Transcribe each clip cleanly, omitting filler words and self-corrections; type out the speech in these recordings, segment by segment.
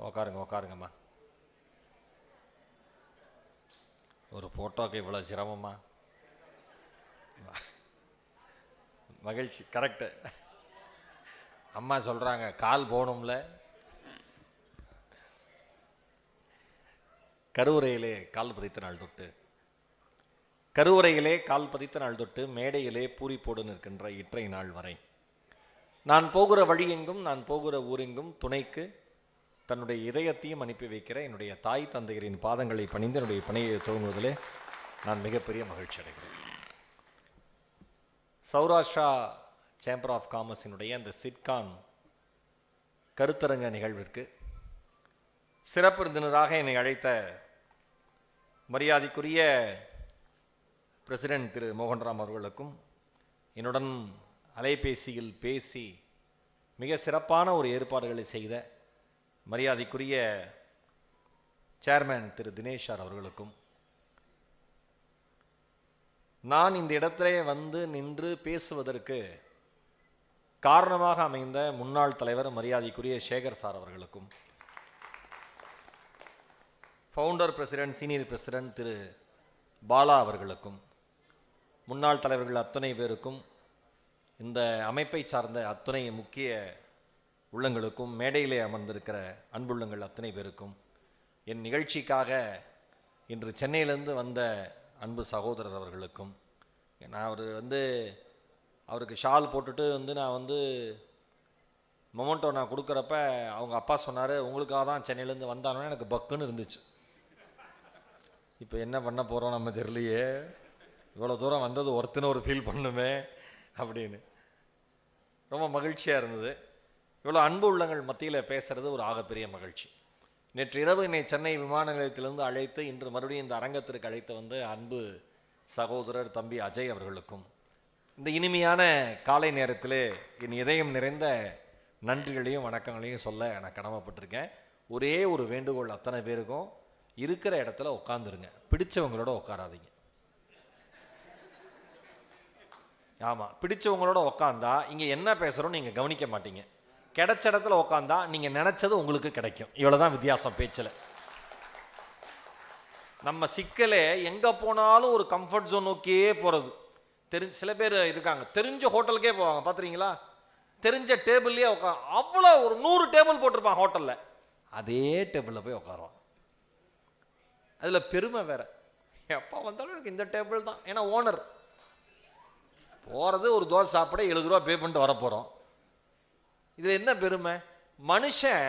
உக்காருங்கம்மா. ஒரு ஃபோட்டோக்கு இவ்வளோ சிரமமா? மகிழ்ச்சி. கரெக்டு. அம்மா சொல்கிறாங்க கால் போகணும்ல. கருவறையிலே கால் பதித்த நாள் தொட்டு, கருவறையிலே கால் பதித்த நாள் தொட்டு மேடையிலே பூரிப்போடு நிற்கின்ற இற்றை நாள் வரை நான் போகிற வழியெங்கும், நான் போகிற ஊரெங்கும் துணைக்கு தன்னுடைய இதயத்தையும் அனுப்பி வைக்கிற என்னுடைய தாய் தந்தையரின் பாதங்களை பணிந்து என்னுடைய பணியை துவங்குவதிலே நான் மிகப்பெரிய மகிழ்ச்சி அடைகிறேன். சௌராஷ்டிரா சேம்பர் ஆஃப் காமர்ஸினுடைய அந்த சிட்கான் கருத்தரங்க நிகழ்விற்கு சிறப்பு விருந்தினராக என்னை அழைத்த மரியாதைக்குரிய பிரசிடென்ட் திரு மோகன்ராம் அவர்களுக்கும், என்னுடன் அலைபேசியில் பேசி மிக சிறப்பான ஒரு ஏற்பாடுகளை செய்த மரியாதைக்குரிய சேர்மேன் திரு தினேஷ் சார் அவர்களுக்கும், நான் இந்த இடத்திலே வந்து நின்று பேசுவதற்கு காரணமாக அமைந்த முன்னாள் தலைவர் மரியாதைக்குரிய சேகர் சார் அவர்களுக்கும், ஃபவுண்டர் பிரசிடென்ட் சீனியர் பிரசிடென்ட் திரு பாலா அவர்களுக்கும், முன்னாள் தலைவர்கள் அத்தனை பேருக்கும், இந்த அமைப்பை சார்ந்த அத்தனை முக்கிய உள்ளங்களுக்கும், மேடையிலே அமர்ந்திருக்கிற அன்புள்ளங்கள் அத்தனை பேருக்கும், என் நிகழ்ச்சிக்காக இன்று சென்னையிலேருந்து வந்த அன்பு சகோதரர் அவர்களுக்கும், நான் அவருக்கு ஷால் போட்டுட்டு நான் மொமெண்டோ நான் கொடுக்குறப்ப அவங்க அப்பா சொன்னார், உங்களுக்காக தான் சென்னையிலேருந்து வந்தானோன்னு எனக்கு பக்குன்னு இருந்துச்சு. இப்போ என்ன பண்ண போகிறோம் நம்ம தெரியலையே, இவ்வளோ தூரம் வந்தது ஒருத்தனை ஒரு ஃபீல் பண்ணுமே அப்படின்னு ரொம்ப மகிழ்ச்சியாக இருந்தது. இவ்வளோ அன்பு உள்ளங்கள் மத்தியில் பேசுகிறது ஒரு ஆகப்பெரிய மகிழ்ச்சி. நேற்று இரவு என்னை சென்னை விமான நிலையத்திலிருந்து அழைத்து இன்று மறுபடியும் இந்த அரங்கத்திற்கு அழைத்து வந்து அன்பு சகோதரர் தம்பி அஜய் அவர்களுக்கும் இந்த இனிமையான காலை நேரத்தில் என் இதயம் நிறைந்த நன்றிகளையும் வணக்கங்களையும் சொல்ல நான் கடமைப்பட்டிருக்கேன். ஒரே ஒரு வேண்டுகோள் அத்தனை பேருக்கும், இருக்கிற இடத்துல உட்காந்துருங்க, பிடிச்சவங்களோட உட்காராதீங்க. ஆமாம், பிடிச்சவங்களோட உட்காந்தா இங்கே என்ன பேசுகிறோன்னு நீங்கள் கவனிக்க மாட்டீங்க. கிடைச்ச இடத்துல உட்காந்தா நீங்கள் நினச்சது உங்களுக்கு கிடைக்கும். இவ்வளோதான் வித்தியாசம் பேச்சில். நம்ம சிக்கலே எங்கே போனாலும் ஒரு கம்ஃபர்ட் ஜோன் நோக்கியே போகிறது. சில பேர் இருக்காங்க, தெரிஞ்ச ஹோட்டலுக்கே போவாங்க பார்த்துறீங்களா, தெரிஞ்ச டேபிள்லேயே அவ்வளோ ஒரு 100 டேபிள் போட்டிருப்பான் ஹோட்டலில், அதே டேபிளில் போய் உட்காருவான். அதில் பெருமை வேற, எப்போ வந்தாலும் எனக்கு இந்த டேபிள் தான். ஏன்னா ஓனர் போகிறது ஒரு தோசை சாப்பிட 70 ரூபா பே பண்ணிட்டு வரப்போகிறோம். இதில் என்ன பெருமை? மனுஷன்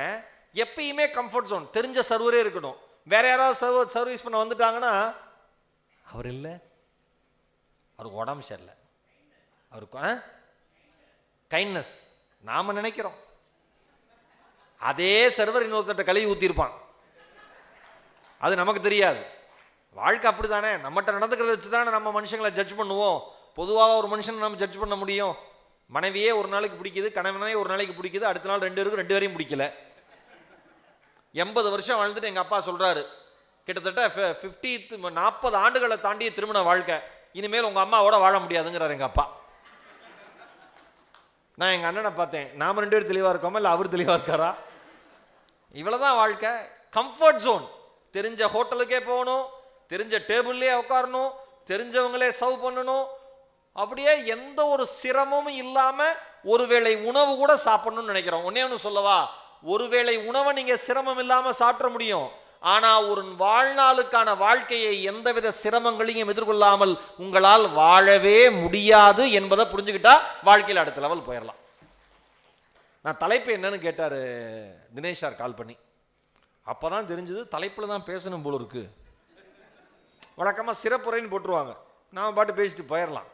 எப்பயுமே கம்ஃபர்ட் ஜோன், தெரிஞ்ச சர்வரே இருக்கணும். வேற யாராவது சர்வீஸ் பண்ண வந்துட்டாங்கன்னா அவர் இல்லை, அவருக்கு உடம்பு சரியில்லை, அவருக்கு கைண்ட்னஸ் நாம் நினைக்கிறோம். அதே சர்வர் இன்னொருத்தட்ட கழுவி ஊற்றிருப்பான், அது நமக்கு தெரியாது. வாழ்க்கை அப்படி தானே, நம்மகிட்ட நடந்துக்கிறத வச்சு தானே நம்ம மனுஷங்களை ஜட்ஜ் பண்ணுவோம். பொதுவாக ஒரு மனுஷனை நம்ம ஜட்ஜ் பண்ண முடியும். மனைவியே ஒரு நாளைக்கு பிடிக்குது, கணவனே ஒரு நாளைக்கு பிடிக்குது, அடுத்த நாள் 2 பேரையும் பிடிக்கல. 80 வருஷம் வாழ்ந்துட்டு எங்கள் அப்பா சொல்கிறாரு, கிட்டத்தட்ட 40 ஆண்டுகளை தாண்டிய திருமண வாழ்க்கை, இனிமேல் உங்கள் அம்மாவோட வாழ முடியாதுங்கிறார் எங்கள் அப்பா. நான் எங்கள் அண்ணனை பார்த்தேன், நாம் 2 பேரும் தெளிவாக இருக்கோமா இல்லை அவர் தெளிவாக இருக்காரா? இவ்வளோதான் வாழ்க்கை. கம்ஃபர்ட் ஜோன், தெரிஞ்ச ஹோட்டலுக்கே போகணும், தெரிஞ்ச டேபிள்லேயே உட்காரணும், தெரிஞ்சவங்களே சர்வ் பண்ணணும், அப்படியே எந்த ஒரு சிரமமும் இல்லாமல் ஒருவேளை உணவு கூட சாப்பிடணும்னு நினைக்கிறோம். ஒன்னே ஒன்று சொல்லவா, ஒருவேளை உணவை நீங்கள் சிரமம் இல்லாமல் சாப்பிட முடியும். ஆனால் ஒரு வாழ்நாளுக்கான வாழ்க்கையை எந்தவித சிரமங்களையும் எதிர்கொள்ளாமல் உங்களால் வாழவே முடியாது என்பதை புரிஞ்சுக்கிட்டா வாழ்க்கையில் அடுத்த லெவல் போயிடலாம். நான் தலைப்பு என்னன்னு கேட்டார் தினேஷ் சார் கால் பண்ணி. அப்போ தான் தெரிஞ்சது தலைப்பில் தான் பேசணும் போல இருக்கு. வழக்கமாக சிறப்புரைன்னு போட்டுருவாங்க, நாம் பாட்டு பேசிட்டு போயிடலாம்.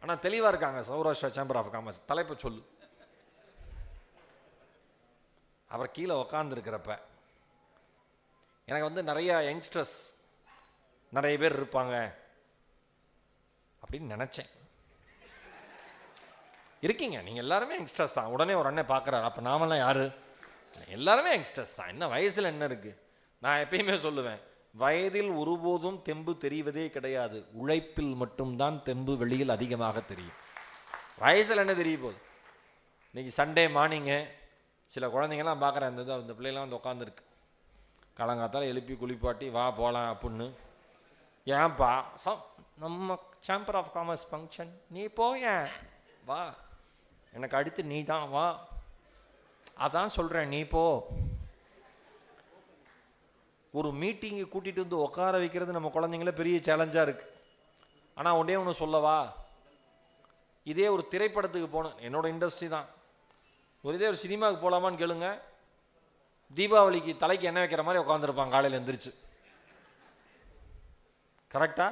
ஆனால் தெளிவாக இருக்காங்க சௌராஷ்டிரா சேம்பர் ஆஃப் காமர்ஸ், தலைப்பை சொல்லு. அவர் கீழே உக்காந்துருக்கிறப்ப எனக்கு நிறைய யங்ஸ்டர்ஸ் நிறைய பேர் இருப்பாங்க அப்படின்னு நினச்சேன். இருக்கீங்க, நீங்கள் எல்லாருமே யங்ஸ்டர்ஸ் தான். உடனே ஒரு அண்ணன் பார்க்குறாரு, அப்போ நாமெல்லாம் யார்? எல்லாருமே யங்ஸ்டர்ஸ் தான். என்ன வயசில் என்ன இருக்குது? நான் எப்பயுமே சொல்லுவேன், வயதில் ஒருபோதும் தெம்பு தெரிவதே கிடையாது, உழைப்பில் மட்டும்தான் தெம்பு வெளியில் அதிகமாக தெரியும். வயசில் என்ன தெரிய போகுது? இன்னைக்கு சண்டே மார்னிங்கு சில குழந்தைங்கள்லாம் பார்க்குறேன், அந்த பிள்ளைலாம் வந்து உட்காந்துருக்கு, காலங்காத்தால் எழுப்பி குளிப்பாட்டி வா போகலாம் அப்படின்னு. ஏன்பா நம்ம சேம்பர் ஆஃப் காமர்ஸ் ஃபங்க்ஷன், நீ போயேன் வா, எனக்கு அடுத்து நீ தான் வா, அதான் சொல்கிறேன் நீ போ. ஒரு மீட்டிங்கு கூட்டிகிட்டு வந்து உட்கார வைக்கிறது நம்ம குழந்தைங்கள பெரிய சேலஞ்சாக இருக்குது. ஆனால் ஒன்றே ஒன்று சொல்லவா, இதே ஒரு திரைப்படத்துக்கு போகணும், என்னோட இண்டஸ்ட்ரி தான், இதே ஒரு சினிமாவுக்கு போகலாமான்னு கேளுங்க, தீபாவளிக்கு தலைக்கு எண்ணெய் வைக்கிற மாதிரி உட்காந்துருப்பாங்க காலையில் எழுந்திரிச்சு. கரெக்டா?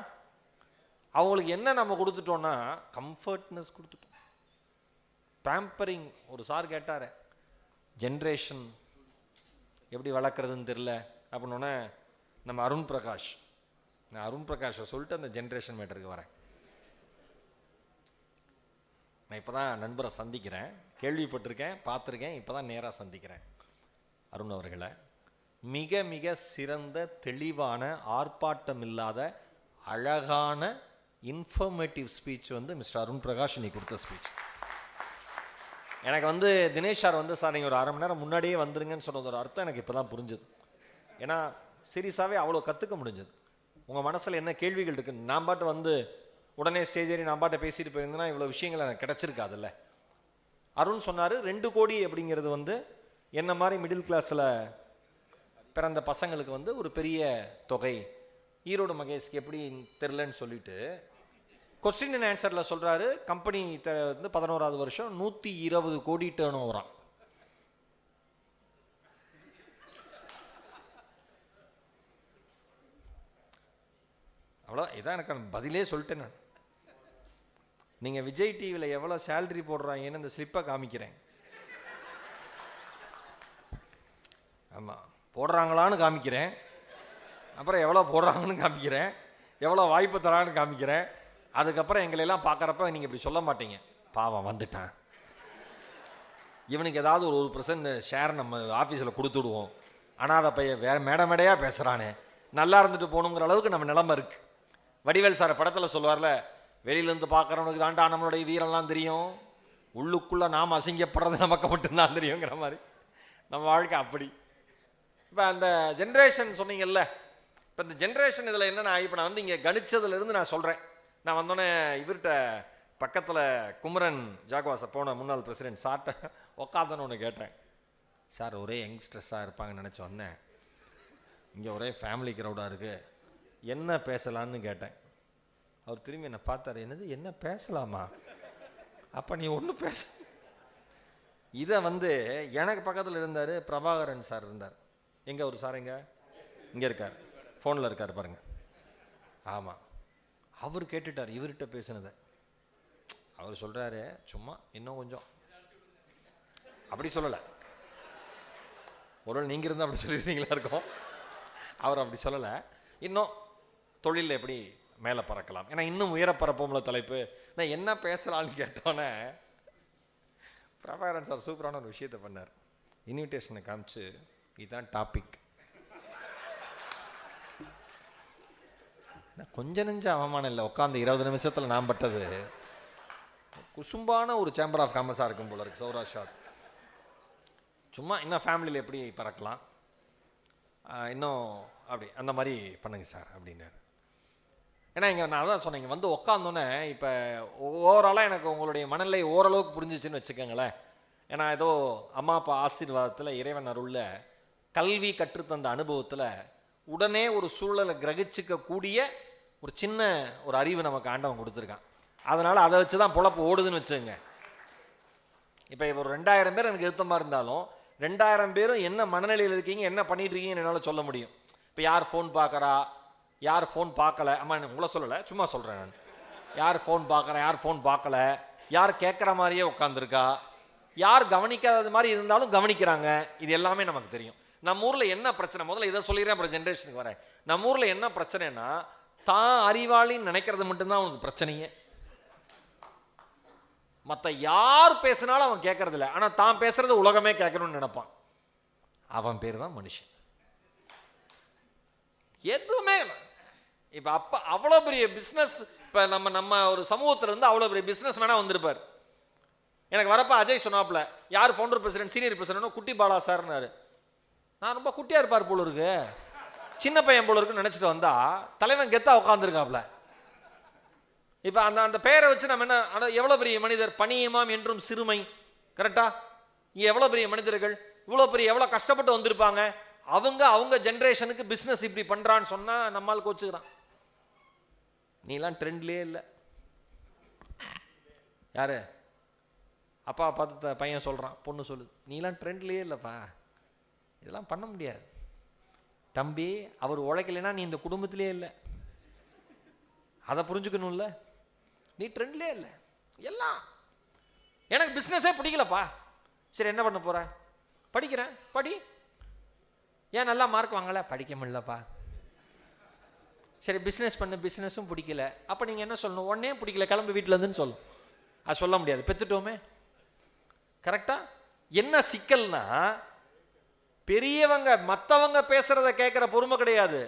அவங்களுக்கு என்ன நம்ம கொடுத்துட்டோம்னா கம்ஃபர்ட்னஸ் கொடுத்துட்டோம், பேம்பரிங். ஒரு சார் கேட்டார், ஜென்ரேஷன் எப்படி வளர்க்குறதுன்னு தெரில அப்படின்னோடனே நம்ம அருண் பிரகாஷை சொல்லிட்டு அந்த ஜென்ரேஷன் மேட்டருக்கு வரேன். நான் இப்போ தான் நண்பரை சந்திக்கிறேன், கேள்விப்பட்டிருக்கேன், பார்த்துருக்கேன், இப்போ தான் நேராக சந்திக்கிறேன் அருண் அவர்களை. மிக மிக சிறந்த தெளிவான ஆர்ப்பாட்டம் இல்லாத அழகான இன்ஃபர்மேட்டிவ் ஸ்பீச் வந்து மிஸ்டர் அருண் பிரகாஷ் இன்னைக்கு கொடுத்த ஸ்பீச். எனக்கு வந்து தினேஷ் சார் வந்து, சார் நீங்கள் ஒரு அரை மணி நேரம் முன்னாடியே வந்துருங்கன்னு சொன்னது ஒரு அர்த்தம் எனக்கு இப்போ தான் புரிஞ்சுது. ஏன்னா சீரியஸாகவே அவ்வளோ கற்றுக்க முடிஞ்சது. உங்கள் மனசில் என்ன கேள்விகள் இருக்குது, நான் பாட்டு வந்து உடனே ஸ்டேஜ் ஏறி நான் பாட்டை பேசிட்டு போயிருந்தேன்னா இவ்வளோ விஷயங்கள் எனக்கு கிடச்சிருக்காதுல்ல. அருண் சொன்னார் 2 கோடி அப்படிங்கிறது வந்து என்ன மாதிரி மிடில் கிளாஸில் பிறந்த பசங்களுக்கு வந்து ஒரு பெரிய தொகை, ஈரோடு மகேஷ்க்கு எப்படி தெரிலன்னு சொல்லிட்டு கொஸ்டின் அண்ட் ஆன்சரில் சொல்கிறாரு, கம்பெனி வந்து 11வது வருஷம் 120 கோடி டேர்ன் ஓவரான். அவ்வளோ இதான் எனக்கு பதிலே சொல்லிட்டேன் நான். நீங்கள் விஜய் டிவியில் எவ்வளோ சேலரி போடுறாங்கன்னு இந்த ஸ்லிப்பை காமிக்கிறேன். ஆமாம், போடுறாங்களான்னு காமிக்கிறேன், அப்புறம் எவ்வளோ போடுறாங்கன்னு காமிக்கிறேன், எவ்வளோ வாய்ப்பு தரான்னு காமிக்கிறேன். அதுக்கப்புறம் எங்களையெல்லாம் பார்க்குறப்ப நீங்கள் இப்படி சொல்ல மாட்டீங்க, பாவம் வந்துட்டான், இவனுக்கு ஏதாவது ஒரு 1% ஷேர் நம்ம ஆஃபீஸில் கொடுத்துடுவோம், ஆனால் அதை பையன் வேறு மேடையாக பேசுகிறானே, நல்லா இருந்துட்டு போகணுங்கிற அளவுக்கு நம்ம நிலமை இருக்குது. வடிவேல் சார் படத்தில் சொல்லுவார்ல, வெளியிலேருந்து பார்க்குறவனுக்கு தாண்டா நம்மளுடைய வீரெல்லாம் தெரியும், உள்ளுக்குள்ளே நாம் அசிங்கப்படுறது நமக்கு மட்டும்தான் தெரியுங்கிற மாதிரி நம்ம வாழ்க்கை அப்படி. இப்போ அந்த ஜென்ரேஷன் சொன்னீங்கல்ல, இப்போ இந்த ஜென்ரேஷன் இதில் என்னென்னா, இப்போ நான் வந்து இங்கே கணிச்சதுலேருந்து நான் சொல்கிறேன். நான் வந்தோடனே இவர்கிட்ட பக்கத்தில் குமரன் ஜாகுவாஸை போன முன்னாள் பிரசிடென்ட் சார்ட்ட உக்காந்தோன்னு ஒன்று கேட்டேன். சார் ஒரே யங்ஸ்டர்ஸாக இருப்பாங்கன்னு நினச்சி வந்தேன், இங்கே ஒரே ஃபேமிலி க்ரௌடாக இருக்குது, என்ன பேசலான்னு கேட்டேன். அவர் திரும்பி என்னை பார்த்தார், என்னது என்ன பேசலாமா, அப்போ நீ ஒன்றும் பேச. இதை வந்து எனக்கு பக்கத்தில் இருந்தார் பிரபாகரன் சார் இருந்தார். எங்கே ஒரு சார் இங்கே இருக்கார், ஃபோனில் இருக்கார் பாருங்கள். ஆமாம், அவர் கேட்டுட்டார் இவர்கிட்ட பேசினதை. அவர் சொல்கிறாரு, சும்மா இன்னும் கொஞ்சம், அப்படி சொல்லலை, ஒரு நீங்கள் இருந்தால் அப்படி சொல்லிடுறீங்களா இருக்கும், அவர் அப்படி சொல்லலை, இன்னும் தொழிலில் எப்படி மேலே பறக்கலாம், ஏன்னா இன்னும் உயர பறப்போம்ல தலைப்பு. நான் என்ன பேசலான்னு கேட்டோன்னே பிரபாகரன் சார் சூப்பரான ஒரு விஷயத்தை பண்ணார். இன்விடேஷனை காமிச்சு, இதுதான் டாபிக். கொஞ்ச நெஞ்ச அவமானம் இல்லை, உட்காந்து 20 நிமிஷத்தில் நான் பட்டது குசும்பான ஒரு சேம்பர் ஆஃப் காமர்ஸாக இருக்கும் போல இருக்கு சௌராஷ்டிரா. சும்மா இன்னும் ஃபேமிலியில் எப்படி பறக்கலாம், இன்னும் அப்படி அந்த மாதிரி பண்ணுங்க சார் அப்படின்னாரு. ஏன்னா இங்கே நான் அதான் சொன்னேன், வந்து உட்காந்தோன்னே இப்போ ஓவராலாக எனக்கு உங்களுடைய மனநிலை ஓரளவுக்கு புரிஞ்சிச்சுன்னு வச்சுக்கோங்களேன். ஏன்னா ஏதோ அம்மா அப்பா ஆசீர்வாதத்தில், இறைவன் அருளில், கல்வி கற்றுத்தந்த அனுபவத்தில் உடனே ஒரு சூழலை கிரகிச்சிக்கக்கூடிய ஒரு சின்ன ஒரு அறிவு நமக்கு ஆண்டவன் கொடுத்துருக்கான். அதனால் அதை வச்சு தான் பொழப்பு ஓடுதுன்னு வச்சுக்கோங்க. இப்போ ஒரு 2000 பேர் எனக்கு எழுத்தமாக இருந்தாலும் 2000 பேரும் என்ன மனநிலையில் இருக்கீங்க, என்ன பண்ணிட்டு இருக்கீங்கன்னு என்னால் சொல்ல முடியும். இப்போ யார் ஃபோன் பார்க்குறா, யார் ஃபோன் பார்க்கல, அம்மா உங்களை சொல்லலை, சும்மா சொல்கிறேன் நான். யார் ஃபோன் பார்க்குறா, யார் ஃபோன் பார்க்கல, யார் கேட்குற மாதிரியே உட்காந்துருக்கா, யார் கவனிக்காத மாதிரி இருந்தாலும் கவனிக்கிறாங்க, இது எல்லாமே நமக்கு தெரியும். நம்ம ஊரில் என்ன பிரச்சனை, முதல்ல இதை சொல்லிடுறேன், அப்புறம் ஜென்ரேஷனுக்கு வரேன். நம்ம ஊரில் என்ன பிரச்சனைனா, தான் அறிவாளின்னு நினைக்கிறது மட்டும்தான் அவனுக்கு பிரச்சனையே. மற்ற யார் பேசினாலும் அவன் கேட்கறதில்ல, ஆனால் தான் பேசுறது உலகமே கேட்கணும்னு நினைப்பான். அவன் பேர் தான் மனுஷன். எதுவுமே இப்போ அப்போ அவ்வளோ பெரிய பிஸ்னஸ், இப்போ நம்ம ஒரு சமூகத்தில் இருந்து அவ்வளோ பெரிய பிஸ்னஸ் மேனாக வந்திருப்பார். எனக்கு வரப்ப அஜய் சொன்னாப்ல, யார் ஃபவுண்டர் பிரசிடென்ட் சீனியர் பிரசிடென்ட்? குட்டி பாலா சார்னாரு. நான் ரொம்ப குட்டியா இருப்பார் போல இருக்கு, சின்ன பையன் போல இருக்குன்னு நினைச்சிட்டு வந்தா தலைவன் கெத்தா உட்காந்துருக்காப்ல. இப்ப அந்த அந்த பெயரை வச்சு நம்ம என்ன, எவ்வளவு பெரிய மனிதர், பணியமாம் என்றும் சிறுமை, கரெக்டா? எவ்வளவு பெரிய மனிதர்கள், இவ்வளவு பெரிய எவ்வளவு கஷ்டப்பட்டு வந்திருப்பாங்க. அவங்க ஜெனரேஷனுக்கு பிசினஸ் இப்படி பண்றான்னு சொன்னா நம்மால் கோச்சுக்கிறான். நீலாம் ட்ரெண்ட்லயே இல்லை. யாரு அப்பா பார்த்து பையன் சொல்றான், பொண்ணு சொல்லுது, நீலாம் ட்ரெண்ட்லயே இல்லைப்பா, இதெல்லாம் பண்ண முடியாது தம்பி. அவர் உழைக்கலைன்னா நீ இந்த குடும்பத்திலே இல்லை, அதை புரிஞ்சுக்கணும்ல. நீ ட்ரெண்ட்லயே இல்லை. எல்லாம் எனக்கு பிஸ்னஸே பிடிக்கலப்பா. சரி என்ன பண்ண போற? படிக்கிறேன். படி. ஏன் நல்லா மார்க் வாங்கல? படிக்க முடியலப்பா. சரி பிஸ்னஸ் பண்ணு. பிஸ்னஸும் பிடிக்கல. அப்போ நீங்கள் என்ன சொல்லணும்? ஒன்னே பிடிக்கல, கிளம்பு வீட்டில் இருந்துன்னு சொல்லணும். அது சொல்ல முடியாது, பெற்றுட்டோமே. கரெக்டா? என்ன சிக்கல்னா, பெரியவங்க மற்றவங்க பேசுறத கேட்குற பொறுமை கிடையாது.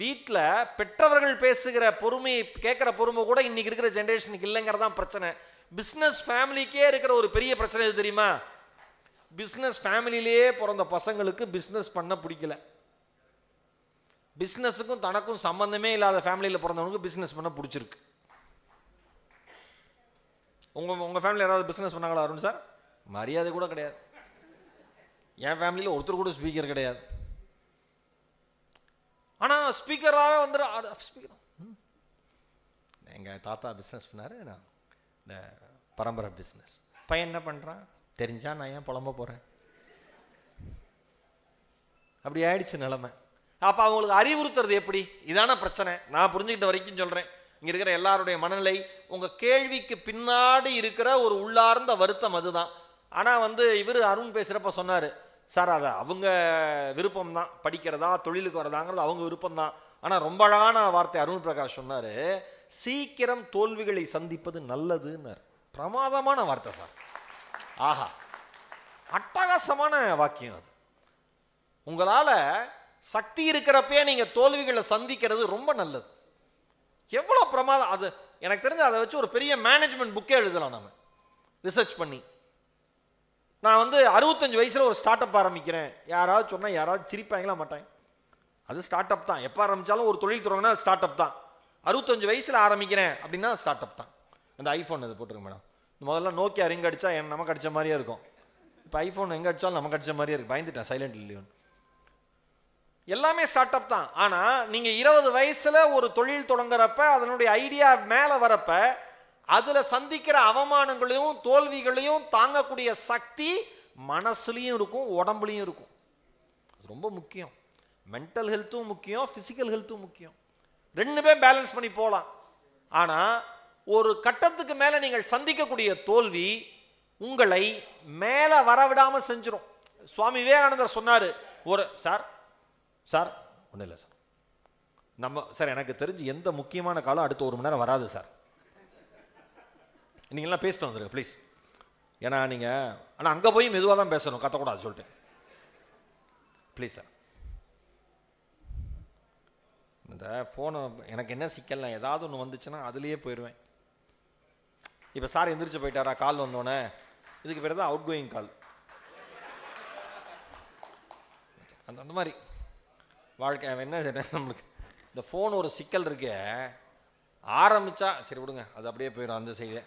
வீட்டில் பெற்றவர்கள் பேசுகிற பொறுமை கேட்குற பொறுமை கூட இன்னைக்கு இருக்கிற ஜென்ரேஷனுக்கு இல்லைங்கிறதான் பிரச்சனை. பிஸ்னஸ் ஃபேமிலிக்கே இருக்கிற ஒரு பெரிய பிரச்சனை எது தெரியுமா? பிஸ்னஸ் ஃபேமிலியிலேயே பிறந்த பசங்களுக்கு பிஸ்னஸ் பண்ண பிடிக்கல. பிஸ்னஸுக்கும் தனக்கும் சம்பந்தமே இல்லாத ஃபேமிலியில் பிறந்தவனுக்கு பிஸ்னஸ் பண்ண பிடிச்சிருக்கு. உங்கள் ஃபேமிலி யாராவது பிஸ்னஸ் பண்ணாங்களா அருண் சார்? மரியாதை கூட கிடையாது. என் ஃபேமிலியில் ஒருத்தர் கூட ஸ்பீக்கர் கிடையாது. ஆனால் ஸ்பீக்கராகவே வந்துடும். ஸ்பீக்கர் எங்கள் தாத்தா பிஸ்னஸ் பண்ணார், நான் இந்த பரம்பரை பிஸ்னஸ். பையன் என்ன பண்ணுறான் தெரிஞ்சா நான் ஏன் புலம்ப போகிறேன்? அப்படி ஆயிடுச்சு நிலைமை. அப்போ அவங்களுக்கு அறிவுறுத்துறது எப்படி? இதான பிரச்சனை. நான் புரிஞ்சுக்கிட்ட வரைக்கும் சொல்கிறேன். இங்கே இருக்கிற எல்லாருடைய மனநிலை, உங்கள் கேள்விக்கு பின்னாடி இருக்கிற ஒரு உள்ளார்ந்த வருத்தம் அதுதான். ஆனால் இவர் அருண் பேசுகிறப்ப சொன்னார், சார் அதை அவங்க விருப்பம் தான், படிக்கிறதா தொழிலுக்கு வரதாங்கிறது அவங்க விருப்பம் தான். ஆனால் ரொம்ப அழகான வார்த்தை அருண் பிரகாஷ் சொன்னார், சீக்கிரம் தோல்விகளை சந்திப்பது நல்லதுன்னார். பிரமாதமான வார்த்தை சார். ஆஹா, அட்டகாசமான வாக்கியம் அது. உங்களால் சக்தி இருக்கிறப்பே நீங்கள் தோல்விகளை சந்திக்கிறது ரொம்ப நல்லது. எவ்வளோ பிரமாதம் அது. எனக்கு தெரிஞ்சு அதை வச்சு ஒரு பெரிய மேனேஜ்மெண்ட் புக்கே எழுதலாம் நம்ம ரிசர்ச் பண்ணி. நான் 65 வயசில் ஒரு ஸ்டார்ட் அப் ஆரம்பிக்கிறேன். யாராவது சொன்னால் யாராவது சிரிப்பாங்களா மாட்டாங்க? அது ஸ்டார்ட் அப் தான். எப்போ ஆரம்பித்தாலும் ஒரு தொழில் தொடங்கினா ஸ்டார்ட் அப் தான். 65 வயசில் ஆரம்பிக்கிறேன் அப்படின்னா ஸ்டார்ட் அப் தான். அந்த ஐஃபோன் இது போட்டுருங்க மேடம். முதல்ல நோக்கியா ரிங் அடித்தா நமக்கு அடித்த மாதிரியே இருக்கும். இப்போ ஐஃபோன் எங்கே அடித்தாலும் நமக்கு அடித்த மாதிரியே இருக்குது. பயந்துட்டேன், சைலண்ட் இல்லையோன்னு. எல்லாமே ஸ்டார்ட் அப் தான். ஆனால் நீங்கள் 20 வயசில் ஒரு தொழில் தொடங்குறப்ப, அதனுடைய ஐடியா மேலே வரப்ப, அதில் சந்திக்கிற அவமானங்களையும் தோல்விகளையும் தாங்கக்கூடிய சக்தி மனசுலையும் இருக்கும், உடம்புலையும் இருக்கும். அது ரொம்ப முக்கியம். மென்டல் ஹெல்த்தும் முக்கியம், ஃபிசிக்கல் ஹெல்த்தும் முக்கியம். ரெண்டுமே பேலன்ஸ் பண்ணி போகலாம். ஆனால் ஒரு கட்டத்துக்கு மேலே நீங்கள் சந்திக்கக்கூடிய தோல்வி உங்களை மேலே வரவிடாமல் செஞ்சிடும். சுவாமி விவேகானந்தர் சொன்னார், ஒரு சார் ஒன்றும் இல்லை சார், சார் எனக்கு தெரிஞ்சு எந்த முக்கியமான காலம் அடுத்த 1 மணி நேரம் வராது சார், நீங்கள்லாம் பேசிட்டு வந்துருங்க ப்ளீஸ். ஏன்னா நீங்கள் ஆனால் அங்கே போய் மெதுவாக தான் பேசணும், கத்தக்கூடாது சொல்லிட்டு ப்ளீஸ் சார். இந்த ஃபோனை எனக்கு என்ன சிக்கல்னா, ஏதாவது ஒன்று வந்துச்சுன்னா அதுலேயே போயிடுவேன். இப்போ சார் எந்திரிச்சு போயிட்டாரா, கால் வந்தோடனே இதுக்கு பேர் தான் அவுட் கோயிங் கால். அந்த மாதிரி வாழ்க்கை என்ன நம்மளுக்கு இந்த ஃபோன் ஒரு சிக்கல் இருக்கு. ஆரம்பித்தா சரி விடுங்க, அது அப்படியே போயிடும் அந்த சைடு.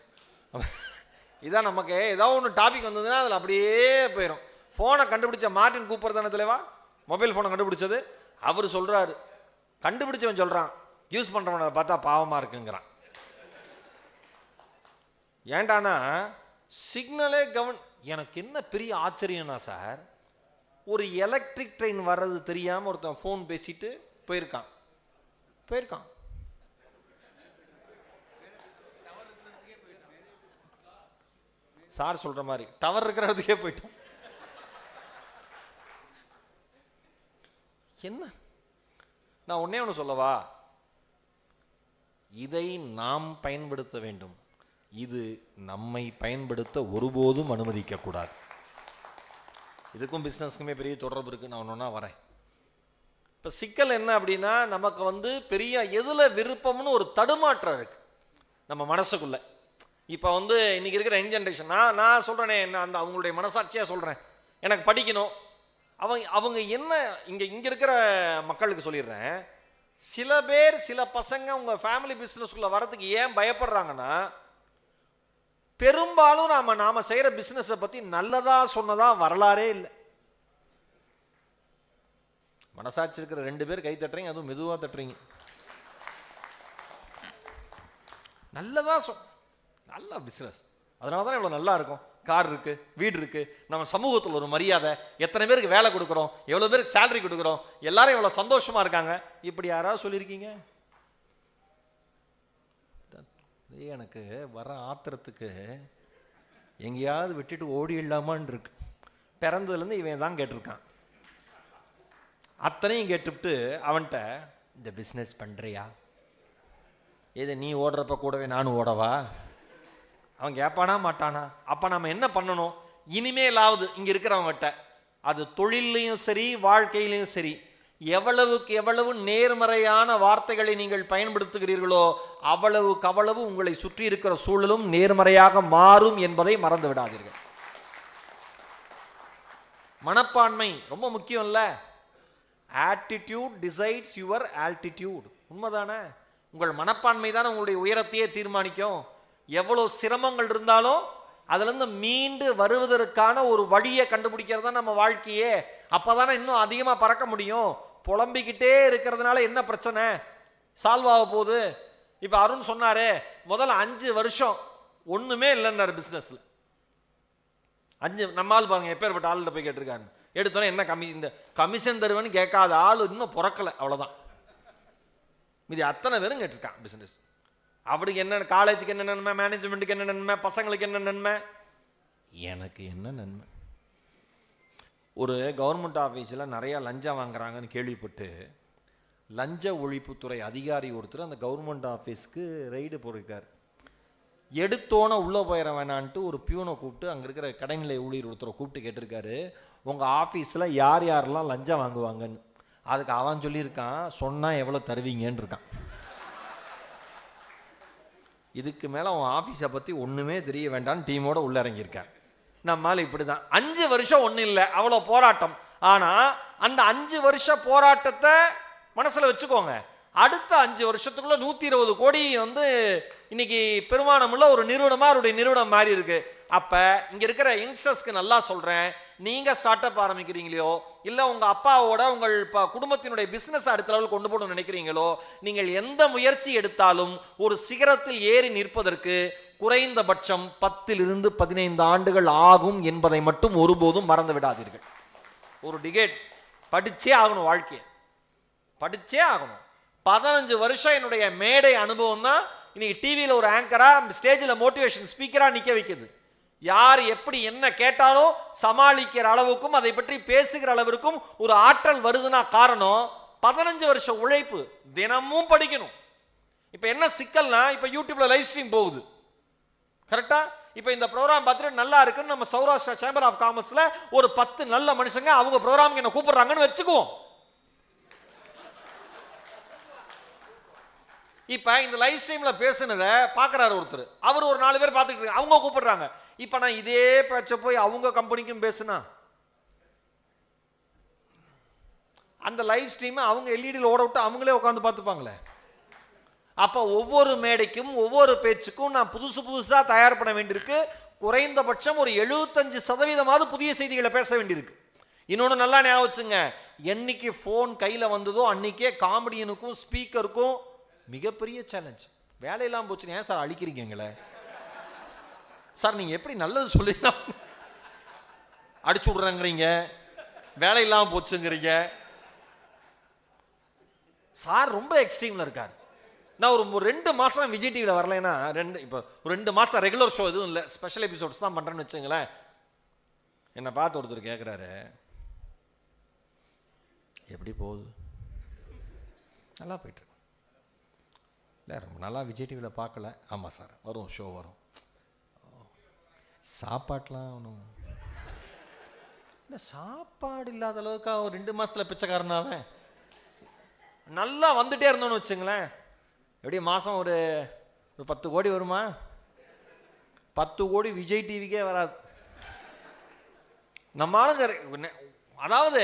இதான் நமக்கு ஏதாவது ஒன்று டாபிக் வந்ததுன்னா அதில் அப்படியே போயிடும். ஃபோனை கண்டுபிடிச்ச மார்ட்டின் கூப்பர் தானே தலைவா, மொபைல் ஃபோனை கண்டுபிடிச்சது. அவர் சொல்கிறாரு, கண்டுபிடிச்சவன் சொல்கிறான், யூஸ் பண்ணுறவனை பார்த்தா பாவமாக இருக்குங்கிறான். ஏண்டானா சிக்னலே எனக்கு என்ன பெரிய ஆச்சரியம்னா சார், ஒரு எலக்ட்ரிக் ட்ரெயின் வர்றது தெரியாமல் ஒருத்தன் ஃபோன் பேசிட்டு போயிருக்கான். சார் சொல்ற மாதிரி டவர் இருக்கிறதுக்கே போயிட்டான். என்ன நான் ஒன்னே ஒன்று சொல்லவா, இதை நாம் பயன்படுத்த வேண்டும். இது நம்மை பயன்படுத்த ஒருபோதும் அனுமதிக்க கூடாது. இதுக்கும் பிஸ்னஸ்க்குமே பெரிய தொடர்பு இருக்கு. நான் ஒன்றா வரேன். இப்போ சிக்கல் என்ன அப்படின்னா, நமக்கு பெரிய எதில் விருப்பம்னு ஒரு தடுமாற்றம் இருக்கு நம்ம மனசுக்குள்ள. இப்போ வந்து இன்னைக்கு இருக்கிற யங் ஜென்ரேஷன், நான் சொல்கிறேனே, அந்த அவங்களுடைய மனசாட்சியாக சொல்கிறேன், எனக்கு படிக்கணும். அவங்க என்ன இங்கே இருக்கிற மக்களுக்கு சொல்லிடுறேன், சில பேர் சில பசங்க உங்கள் ஃபேமிலி பிஸ்னஸ்குள்ளே வரதுக்கு ஏன் பயப்படுறாங்கன்னா, பெரும்பாலும் நாம செய்கிற பிஸ்னஸை பற்றி நல்லதா சொன்னதா வரலாறே இல்லை. மனசாட்சி இருக்கிற 2 பேர் கை தட்டுறீங்க, அதுவும் மெதுவாக தட்டுறீங்க. நல்லதா நல்ல பிஸ்னஸ், அதனால தான் இவ்வளோ நல்லா இருக்கும். கார் இருக்கு, வீடு இருக்கு, நம்ம சமூகத்தில் ஒரு மரியாதை, எத்தனை பேருக்கு வேலை கொடுக்குறோம், எவ்வளோ பேருக்கு சேலரி கொடுக்குறோம், எல்லாரும் எவ்வளோ சந்தோஷமா இருக்காங்க. இப்படி யாராவது சொல்லியிருக்கீங்க? எனக்கு வர ஆத்திரத்துக்கு எங்கேயாவது விட்டுட்டு ஓடிடலாமான் இருக்கு. பிறந்ததுலேருந்து இவன் தான் கேட்டிருக்கான், அத்தனையும் கேட்டுவிட்டு அவன்கிட்ட இந்த பிஸ்னஸ் பண்ணுறியா, எது நீ ஓடுறப்ப கூடவே நானும் ஓடவா? அவன் கேட்பானா மாட்டானா? அப்போ நம்ம என்ன பண்ணணும்? இனிமேலாவது இங்கே இருக்கிறவங்ககிட்ட, அது தொழிலையும் சரி வாழ்க்கையிலையும் சரி, எவ்வளவுக்கு எவ்வளவு நேர்மறையான வார்த்தைகளை நீங்கள் பயன்படுத்துகிறீர்களோ அவ்வளவுக்கு அவ்வளவு உங்களை சுற்றி இருக்கிற சூழலும் நேர்மறையாக மாறும் என்பதை மறந்து விடாதீர்கள். மனப்பான்மை ரொம்ப முக்கியம் இல்ல? Attitude decides your altitude. உண்மைதானே? உங்கள் மனப்பான்மை தானே உங்களுடைய உயரத்தையே தீர்மானிக்கும். எவ்வளவு சிரமங்கள் இருந்தாலும் அதுலேருந்து மீண்டு வருவதற்கான ஒரு வழியை கண்டுபிடிக்கிறது தான் நம்ம வாழ்க்கையே. அப்போதானே இன்னும் அதிகமாக பறக்க முடியும். புலம்பிக்கிட்டே இருக்கிறதுனால என்ன பிரச்சனை சால்வ் ஆக போகுது? இப்போ அருண் சொன்னாரே, முதல்ல 5 வருஷம் ஒன்றுமே இல்லைன்னாரு பிஸ்னஸில். 5 நம்மால் பாருங்க எப்பேற்பட்ட ஆள்கிட்ட போய் கேட்டிருக்காரு. எடுத்தோன்னே என்ன இந்த கமிஷன் தருவேன்னு கேட்காத ஆள் இன்னும் பிறக்கலை, அவ்வளோதான். மீதி அத்தனை பேரும் கேட்டிருக்கான் பிஸ்னஸ். அவருக்கு என்ன, காலேஜுக்கு என்ன நன்மை, மேனேஜ்மெண்ட்டுக்கு என்ன நன்மை, பசங்களுக்கு என்ன நன்மை, எனக்கு என்ன நன்மை? ஒரு கவர்மெண்ட் ஆஃபீஸில் நிறையா லஞ்சம் வாங்குறாங்கன்னு கேள்விப்பட்டு லஞ்ச ஒழிப்புத்துறை அதிகாரி ஒருத்தர் அந்த கவர்மெண்ட் ஆஃபீஸ்க்கு ரைடு போயிருக்கார். எடுத்தோன்னே உள்ளே போயிட வேணான்ட்டு ஒரு பியூனை கூப்பிட்டு அங்கே இருக்கிற கடைநிலை ஊழியர் ஒருத்தரை கூப்பிட்டு கேட்டிருக்காரு, உங்கள் ஆஃபீஸில் யார் யாரெல்லாம் லஞ்சம் வாங்குவாங்கன்னு. அதுக்கு அவன் சொல்லியிருக்கான், சொன்னால் எவ்வளோ தருவீங்கன்னு இருக்கான். இதுக்கு மேலே அவன் ஆஃபீஸை பற்றி ஒன்றுமே தெரிய வேண்டான்னு டீமோட உள்ள இறங்கியிருக்கார். நம்மால் இப்படி தான் 5 வருஷம் ஒன்றும் இல்லை, அவ்வளோ போராட்டம். ஆனால் அந்த 5 வருஷ போராட்டத்தை மனசில் வச்சுக்கோங்க. அடுத்த 5 வருஷத்துக்குள்ள 120 கோடி வந்து இன்னைக்கு பெருமானமுள்ள ஒரு நிறுவனமாக அவருடைய நிறுவனம் மாறி இருக்கு. அப்போ இங்கே இருக்கிற யங்ஸ்டர்ஸ்க்கு நல்லா சொல்கிறேன், நீங்கள் ஸ்டார்ட் அப் ஆரம்பிக்கிறீங்களோ இல்லை உங்கள் அப்பாவோட உங்கள் குடும்பத்தினுடைய பிஸ்னஸ் அடுத்த லெவலுக்கு கொண்டு போகணும்னு நினைக்கிறீங்களோ, நீங்கள் எந்த முயற்சி எடுத்தாலும் ஒரு சிகரத்தில் ஏறி நிற்பதற்கு குறைந்தபட்சம் 10 to 15 ஆண்டுகள் ஆகும் என்பதை மட்டும் ஒருபோதும் மறந்து விடாதீர்கள். ஒரு டிகேட் படிச்சே ஆகணும், வாழ்க்கையை படிச்சே ஆகணும். 15 வருஷம் என்னுடைய மேடை அனுபவம் தான் இன்னைக்கு டிவியில் ஒரு ஆங்கரா, ஸ்டேஜில் மோட்டிவேஷன் ஸ்பீக்கரா நிற்க வைக்குது. யார் எப்படி என்ன கேட்டாலும் சமாளிக்கிற அளவுக்கும் அதை பற்றி பேசுகிற அளவிற்கும் ஒரு ஆற்றல் வருதுன்னா காரணம் 15 வருஷ உழைப்பு. தினமும் படிக்கணும். இப்போ என்ன சிக்கல்னா, இப்போ யூடியூப்ல லைவ் ஸ்ட்ரீம் போகுது, கரெக்டா? இப்போ இந்த ப்ரோக்ராம் பார்த்துட்டு நல்லா இருக்குன்னு நம்ம சௌராஷ்டிரா சேம்பர் ஆஃப் காமர்ஸ்ல ஒரு 10 நல்ல மனுஷங்க அவங்க ப்ரோக்ராமுக்கு என்ன கூப்பிடுறாங்கன்னு வச்சுக்குவோம். இப்ப இந்த லைவ் ஸ்ட்ரீம்ல பேசுனதை பார்க்கறாரு ஒருத்தர், அவர் ஒரு 4 பேர் பார்த்துட்டு இருக்காங்க, அவங்க கூப்பிடுறாங்க. இப்ப நான் இதே பேச்ச போய் அவங்க கம்பெனிக்கும் பேசுனா அந்த லைவ் ஸ்ட்ரீம் அவங்க எல்இடியில் ஓட விட்டு அவங்களே உட்காந்து பார்த்துப்பாங்களே. அப்போ ஒவ்வொரு மேடைக்கும் ஒவ்வொரு பேச்சுக்கும் நான் புதுசா தயார் பண்ண வேண்டியிருக்கு. குறைந்தபட்சம் ஒரு 75% புதிய செய்திகளை பேச வேண்டியிருக்கு. இன்னொன்று நல்லா ஞாபகம் வச்சுங்க, என்னைக்கு ஃபோன் கையில் வந்ததோ அன்னைக்கே காமெடியனுக்கும் ஸ்பீக்கருக்கும் மிகப்பெரிய சேலஞ்ச். வேலையெல்லாம் போச்சுன்னு ஏன் சார் அழிக்கிறீங்களே சார், நீங்கள் எப்படி நல்லது சொல்லிடலாம் அடிச்சு விட்றேங்கிறீங்க, வேலையெல்லாம் போச்சுங்கிறீங்க. சார் ரொம்ப எக்ஸ்ட்ரீமில் இருக்கார். நான் ஒரு 2 மாதம் விஜய் டிவியில் வரலைன்னா இப்போ ஒரு 2 மாதம் ரெகுலர் ஷோ எதுவும் இல்லை, ஸ்பெஷல் எபிசோட்ஸ் தான் பண்ணுறேன்னு வச்சுங்களேன். என்னை பார்த்து ஒருத்தர் கேட்குறாரு, எப்படி போகுது? நல்லா போயிட்டு இல்லை, ரொம்ப நல்லா விஜய் டிவியில் பார்க்கல. ஆமாம் சார், வரும், ஷோ வரும். சாப்பாட்டெலாம் ஒன்றும் இல்லை, சாப்பாடு இல்லாத அளவுக்கு ஒரு 2 மாதத்தில் பிச்சைக்காரனாவே நல்லா வந்துட்டே இருந்தோன்னு வச்சுங்களேன், எப்படி மாதம் ஒரு 10 கோடி வருமா? 10 கோடி விஜய் டிவிக்கே வராது. நம்ம ஆளுங்க அதாவது